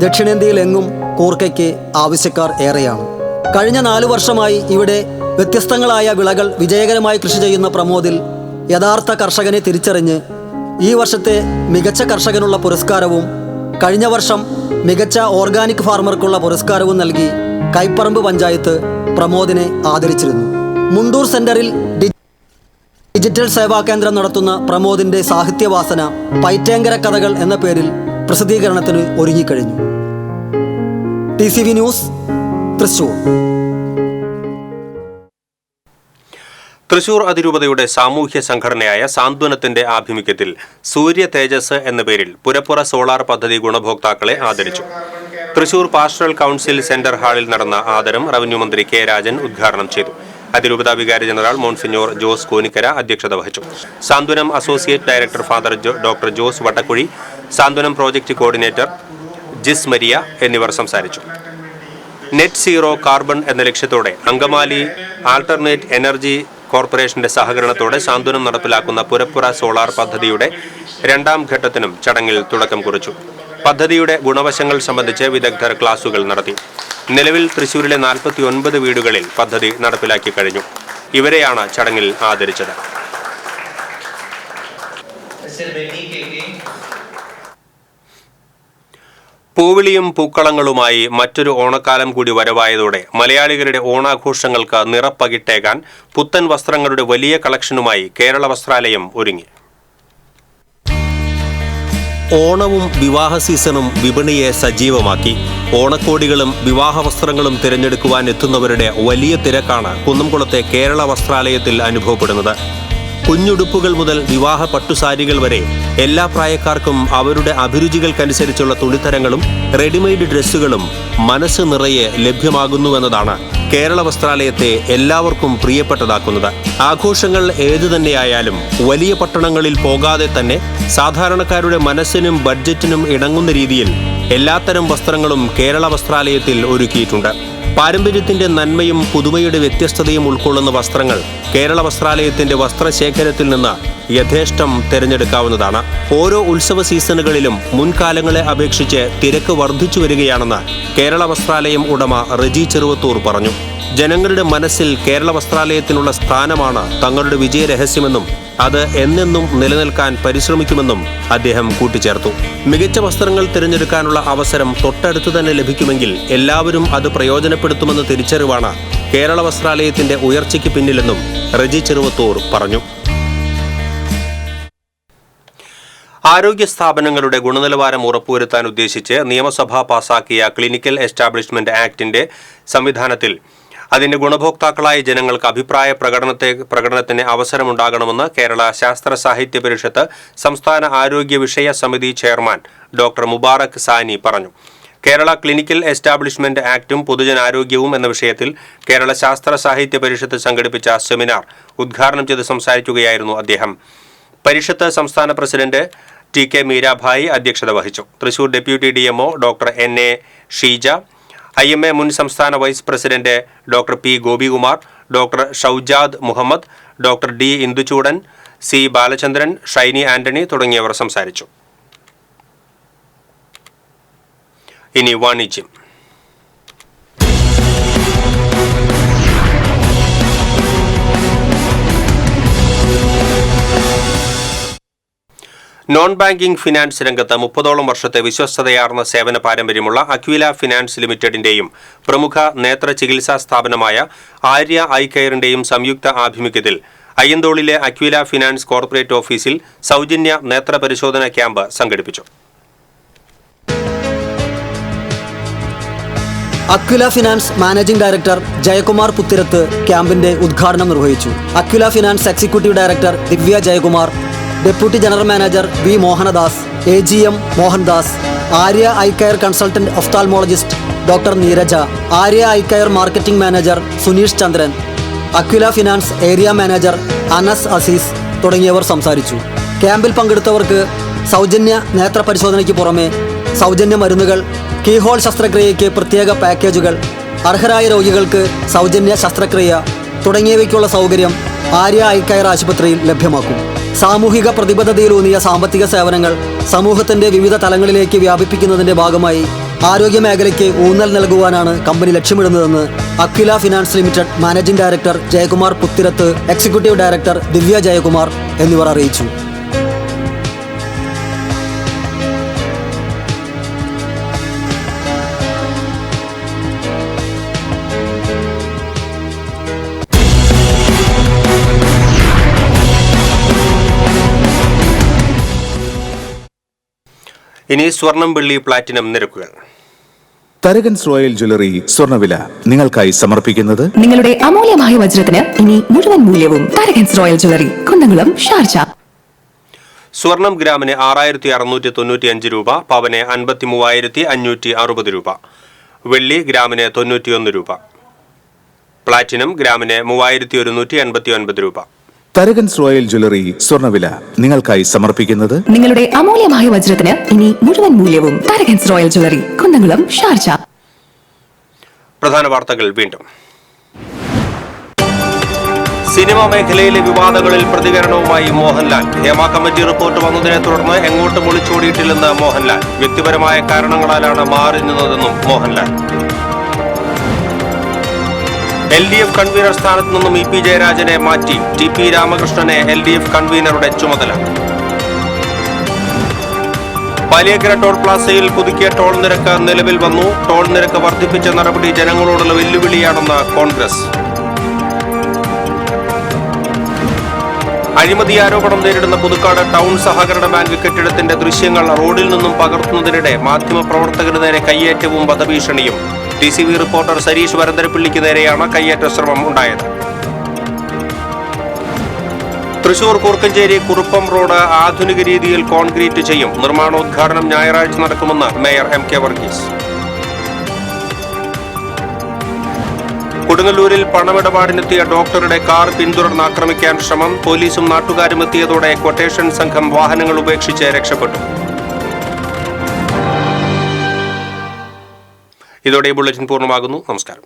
ദക്ഷിണേന്ത്യയിൽ എങ്ങും കൂർക്കയ്ക്ക് ആവശ്യക്കാർ ഏറെയാണ്. കഴിഞ്ഞ 4 വർഷമായി ഇവിടെ വ്യത്യസ്തങ്ങളായ വിളകൾ വിജയകരമായി കൃഷി ചെയ്യുന്ന പ്രമോദിൽ യഥാർത്ഥ കർഷകനെ തിരിച്ചറിഞ്ഞ് ഈ വർഷത്തെ മികച്ച കർഷകനുള്ള പുരസ്കാരവും കഴിഞ്ഞ വർഷം മികച്ച ഓർഗാനിക് ഫാർമർക്കുള്ള പുരസ്കാരവും നൽകി കൈപ്പറമ്പ് പഞ്ചായത്ത് പ്രമോദിനെ ആദരിച്ചിരുന്നു. മുണ്ടൂർ സെന്ററിൽ ഡിജിറ്റൽ സേവാ കേന്ദ്രം നടത്തുന്ന പ്രമോദിന്റെ സാഹിത്യവാസന പൈറ്റേങ്കര കഥകൾ എന്ന പേരിൽ പ്രസിദ്ധീകരണത്തിന് ഒരുങ്ങിക്കഴിഞ്ഞു. TCV news, Thrissur. തൃശൂർ അതിരൂപതയുടെ സാമൂഹ്യ സംഘടനയായ സാന്ത്വനത്തിന്റെ ആഭിമുഖ്യത്തിൽ സൂര്യ തേജസ് എന്ന പേരിൽ പുരപ്പുറ സോളാർ പദ്ധതി ഗുണഭോക്താക്കളെ ആദരിച്ചു. തൃശൂർ പാസ്റ്ററൽ കൗൺസിൽ സെന്റർ ഹാളിൽ നടന്ന ആദരം റവന്യൂ മന്ത്രി കെ രാജൻ ഉദ്ഘാടനം ചെയ്തു. അതിരൂപത വികാരി ജനറൽ മോൺസിഞ്ഞോർ ജോസ് കോനിക്കര അധ്യക്ഷത വഹിച്ചു. Santhwanam associate director father doctor Jose Vattakuzhy, Santhwanam project coordinator Jis Maria എന്നിവർ സംസാരിച്ചു. നെറ്റ് സീറോ കാർബൺ എന്ന ലക്ഷ്യത്തോടെ അങ്കമാലി ആൾട്ടർനേറ്റ് എനർജി കോർപ്പറേഷന്റെ സഹകരണത്തോടെ സാന്ത്വനം നടപ്പിലാക്കുന്ന പുരപ്പുറ സോളാർ പദ്ധതിയുടെ 2ാം ഘട്ടത്തിനും ചടങ്ങിൽ തുടക്കം കുറിച്ചു. പദ്ധതിയുടെ ഗുണവശങ്ങൾ സംബന്ധിച്ച് വിദഗ്ധർ ക്ലാസുകൾ നടത്തി. നിലവിൽ തൃശൂരിലെ 49 വീടുകളിൽ പദ്ധതി നടപ്പിലാക്കി കഴിഞ്ഞു. ഇവരെയാണ് ചടങ്ങിൽ ആദരിച്ചത്. പൂവിളിയും പൂക്കളങ്ങളുമായി മറ്റൊരു ഓണക്കാലം കൂടി വരവായതോടെ മലയാളികളുടെ ഓണാഘോഷങ്ങൾക്ക് നിറപ്പകിട്ടേകാൻ പുത്തൻ വസ്ത്രങ്ങളുടെ വലിയ കളക്ഷനുമായി കേരള വസ്ത്രാലയം ഒരുങ്ങി. ഓണവും വിവാഹ സീസണും വിപണിയെ സജീവമാക്കി. ഓണക്കോടികളും വിവാഹ വസ്ത്രങ്ങളും തിരഞ്ഞെടുക്കുവാൻ എത്തുന്നവരുടെ വലിയ തിരക്കാണ് കുന്നംകുളത്തെ കേരള വസ്ത്രാലയത്തിൽ അനുഭവപ്പെടുന്നത്. കുഞ്ഞുടുപ്പുകൾ മുതൽ വിവാഹ പട്ടുസാരികൾ വരെ എല്ലാ പ്രായക്കാർക്കും അവരുടെ അഭിരുചികൾക്കനുസരിച്ചുള്ള തുണിത്തരങ്ങളും റെഡിമെയ്ഡ് ഡ്രസ്സുകളും മനസ്സ് നിറയെ ലഭ്യമാകുന്നുവെന്നതാണ് കേരള വസ്ത്രാലയത്തെ എല്ലാവർക്കും പ്രിയപ്പെട്ടതാക്കുന്നത്. ആഘോഷങ്ങൾ ഏതു തന്നെയായാലും വലിയ പട്ടണങ്ങളിൽ പോകാതെ തന്നെ സാധാരണക്കാരുടെ മനസ്സിനും ബഡ്ജറ്റിനും ഇണങ്ങുന്ന രീതിയിൽ എല്ലാത്തരം വസ്ത്രങ്ങളും കേരള വസ്ത്രാലയത്തിൽ ഒരുക്കിയിട്ടുണ്ട്. പാരമ്പര്യത്തിന്റെ നന്മയും പുതുമയുടെ വ്യത്യസ്തതയും ഉൾക്കൊള്ളുന്ന വസ്ത്രങ്ങൾ കേരള വസ്ത്രാലയത്തിന്റെ വസ്ത്രശേഖരത്തിൽ നിന്ന് യഥേഷ്ടം തിരഞ്ഞെടുക്കാവുന്നതാണ്. ഓരോ ഉത്സവ സീസണുകളിലും മുൻകാലങ്ങളെ അപേക്ഷിച്ച് തിരക്ക് വർദ്ധിച്ചു വരികയാണെന്ന് കേരള വസ്ത്രാലയം ഉടമ റെജി ചെറുവത്തൂർ പറഞ്ഞു. ജനങ്ങളുടെ മനസ്സിൽ കേരള വസ്ത്രാലയത്തിനുള്ള സ്ഥാനമാണ് തങ്ങളുടെ വിജയരഹസ്യമെന്നും അത് എന്നെന്നും നിലനിൽക്കാൻ പരിശ്രമിക്കുമെന്നും അദ്ദേഹം കൂട്ടിച്ചേർത്തു. മികച്ച വസ്ത്രങ്ങൾ തിരഞ്ഞെടുക്കാനുള്ള അവസരം തൊട്ടടുത്ത് തന്നെ ലഭിക്കുമെങ്കിൽ എല്ലാവരും അത് പ്രയോജനപ്പെടുത്തുമെന്ന തിരിച്ചറിവാണ് കേരള വസ്ത്രാലയത്തിന്റെ ഉയർച്ചയ്ക്ക് പിന്നിലെന്നും റെജി ചെറുവത്തൂർ പറഞ്ഞു. ആരോഗ്യ സ്ഥാപനങ്ങളുടെ ഗുണനിലവാരം ഉറപ്പുവരുത്താൻ ഉദ്ദേശിച്ച് നിയമസഭ പാസാക്കിയ ക്ലിനിക്കൽ എസ്റ്റാബ്ലിഷ്മെന്റ് ആക്ടിന്റെ സംവിധാനത്തിൽ അതിന്റെ ഗുണഭോക്താക്കളായ ജനങ്ങൾക്ക് അഭിപ്രായ പ്രകടനത്തിന് അവസരമുണ്ടാകണമെന്ന് കേരള ശാസ്ത്ര സാഹിത്യ പരിഷത്ത് സംസ്ഥാന ആരോഗ്യ വിഷയ സമിതി ചെയർമാൻ ഡോക്ടർ മുബാറക് സാനി പറഞ്ഞു. കേരള ക്ലിനിക്കൽ എസ്റ്റാബ്ലിഷ്മെന്റ് ആക്ടും പൊതുജനാരോഗ്യവും എന്ന വിഷയത്തിൽ കേരള ശാസ്ത്ര സാഹിത്യ പരിഷത്ത് സംഘടിപ്പിച്ച സെമിനാർ ഉദ്ഘാടനം ചെയ്ത് സംസാരിക്കുകയായിരുന്നു അദ്ദേഹം. പരിഷത്ത് സംസ്ഥാന പ്രസിഡന്റ് TK മീരാഭായി അധ്യക്ഷത വഹിച്ചു. Thrissur deputy DMO doctor NA Sheeja, IMA മുൻ സംസ്ഥാന vice president doctor P Gopikumar, doctor Shoujad Muhammad, doctor D Induchoodan, C Balachandran, Shiny Antony തുടങ്ങിയവർ സംസാരിച്ചു. ഇനി വാണിജ്യം. നോൺ ബാങ്കിംഗ് ഫിനാൻസ് രംഗത്ത് 30ഓളം വർഷത്തെ വിശ്വസ്തതയാർന്ന സേവന പാരമ്പര്യമുള്ള അക്വില ഫിനാൻസ് ലിമിറ്റഡിന്റെയും പ്രമുഖ നേത്ര ചികിത്സാ സ്ഥാപനമായ ആര്യ ഐ കെയറിന്റെയും സംയുക്ത ആഭിമുഖ്യത്തിൽ അയ്യന്തോളിലെ അക്വില ഫിനാൻസ് കോർപ്പറേറ്റ് ഓഫീസിൽ സൗജന്യ നേത്ര പരിശോധന ക്യാമ്പ് സംഘടിപ്പിച്ചു. Aquila finance managing director Jayakumar Puthirath ക്യാമ്പിന്റെ ഉദ്ഘാടനം നിർവഹിച്ചു. Aquila finance executive director Divya Jayakumar, deputy general manager V Mohanadas, AGM Mohandas, Arya eye care consultant ophthalmologist doctor Neeraja, Arya eye care marketing manager Suneesh Chandran, Aquila finance area manager Anas Azeez തുടങ്ങിയവർ സംസാരിച്ചു. ക്യാമ്പിൽ പങ്കെടുത്തവർക്ക് സൗജന്യ നേത്ര പരിശോധനയ്ക്ക് പുറമെ സൗജന്യ മരുന്നുകൾ, കീഹോൾ ശസ്ത്രക്രിയയ്ക്ക് പ്രത്യേക പാക്കേജുകൾ, അർഹരായ രോഗികൾക്ക് സൗജന്യ ശസ്ത്രക്രിയ തുടങ്ങിയവയ്ക്കുള്ള സൗകര്യം ആര്യ ഐ കെയർ ആശുപത്രിയിൽ ലഭ്യമാക്കും. സാമൂഹിക പ്രതിബദ്ധതയിലൂന്നിയ സാമ്പത്തിക സേവനങ്ങൾ സമൂഹത്തിന്റെ വിവിധ തലങ്ങളിലേക്ക് വ്യാപിപ്പിക്കുന്നതിന്റെ ഭാഗമായി ആരോഗ്യ മേഖലയ്ക്ക് ഊന്നൽ നൽകുവാനാണ് കമ്പനി ലക്ഷ്യമിടുന്നതെന്ന് Aquila finance limited managing director Jayakumar Puthirath, executive director Divya Jayakumar എന്നിവർ അറിയിച്ചു. ഇനി സ്വർണം, വെള്ളി, പ്ലാറ്റിനം നിരക്കുകൾ. തരകൻസ് റോയൽ ജ്വല്ലറി സ്വർണ്ണവില നിങ്ങൾക്കായി സമർപ്പിക്കുന്നത് നിങ്ങളുടെ അമൂല്യമായ വജ്രത്തിന് ഇനി മുഴുവൻ മൂല്യവും Tharakans royal jewellery, Kunnamkulam, Sharjah. സ്വർണം ഗ്രാമിന് 6695 രൂപ, പവന് 53,560 രൂപ, വെള്ളി ഗ്രാമിന് 91 രൂപ, പ്ലാറ്റിനം ഗ്രാമിന് 3189 രൂപ. തരകൻസ് റോയൽ ജ്വല്ലറി സ്വർണ്ണവില നിങ്ങൾക്കായി സമർപ്പിക്കുന്നത് നിങ്ങളുടെ അമൂല്യമായ വജ്രത്തിന് ഇനി മുഴുവൻ മൂല്യവും Tharakans royal jewellery, Kunnamkulam, Sharjah. പ്രധാന വാർത്തകൾ വീണ്ടും. സിനിമാ മേഖലയിലെ വിവാദങ്ങളിൽ പ്രതികരണവുമായി മോഹൻലാൽ. ഹേമ കമ്മിറ്റി റിപ്പോർട്ട് വന്നതിനെ തുടർന്ന് എങ്ങോട്ടും ഒളിച്ചോടിയിട്ടില്ലെന്ന് മോഹൻലാൽ. വ്യക്തിപരമായ കാരണങ്ങളാലാണ് മാറി നിന്നതെന്നും മോഹൻലാൽ. LDF കൺവീനർ സ്ഥാനത്ത് നിന്നും EP ജയരാജനെ മാറ്റി. TP രാമകൃഷ്ണനെ LDF കൺവീനറുടെ ചുമതല. പാലിയേക്കര ടോൾ പ്ലാസയിൽ പുതുക്കിയ ടോൾ നിരക്ക് നിലവിൽ വന്നു. ടോൾ നിരക്ക് വർദ്ധിപ്പിച്ച നടപടി ജനങ്ങളോടുള്ള വെല്ലുവിളിയാണെന്ന് കോൺഗ്രസ്. അഴിമതി ആരോപണം നേരിടുന്ന പുതുക്കാട് ടൗൺ സഹകരണ ബാങ്ക് കെട്ടിടത്തിന്റെ ദൃശ്യങ്ങൾ റോഡിൽ നിന്നും പകർത്തുന്നതിനിടെ മാധ്യമപ്രവർത്തകന് നേരെ കയ്യേറ്റവും വധഭീഷണിയും. TCV റിപ്പോർട്ടർ സരീഷ് വരന്തരപ്പിള്ളിക്ക് നേരെയാണ് കയ്യേറ്റ ശ്രമം ഉണ്ടായത്. തൃശൂർ കൂർക്കഞ്ചേരി കുറുപ്പം റോഡ് ആധുനിക രീതിയിൽ കോൺക്രീറ്റ് ചെയ്യും. നിർമ്മാണോദ്ഘാടനം ഞായറാഴ്ച നടക്കുമെന്ന് മേയർ MK വർഗീസ്. കൊടുങ്ങല്ലൂരിൽ പണമിടപാടിനെത്തിയ ഡോക്ടറുടെ കാർ പിന്തുടർന്ന് ആക്രമിക്കാൻ ശ്രമം. പോലീസും നാട്ടുകാരും എത്തിയതോടെ ക്വട്ടേഷൻ സംഘം വാഹനങ്ങൾ ഉപേക്ഷിച്ച് രക്ഷപ്പെട്ടു. ഇതോടെ ബുള്ളറ്റിൻ പൂർണ്ണമാകുന്നു. നമസ്കാരം.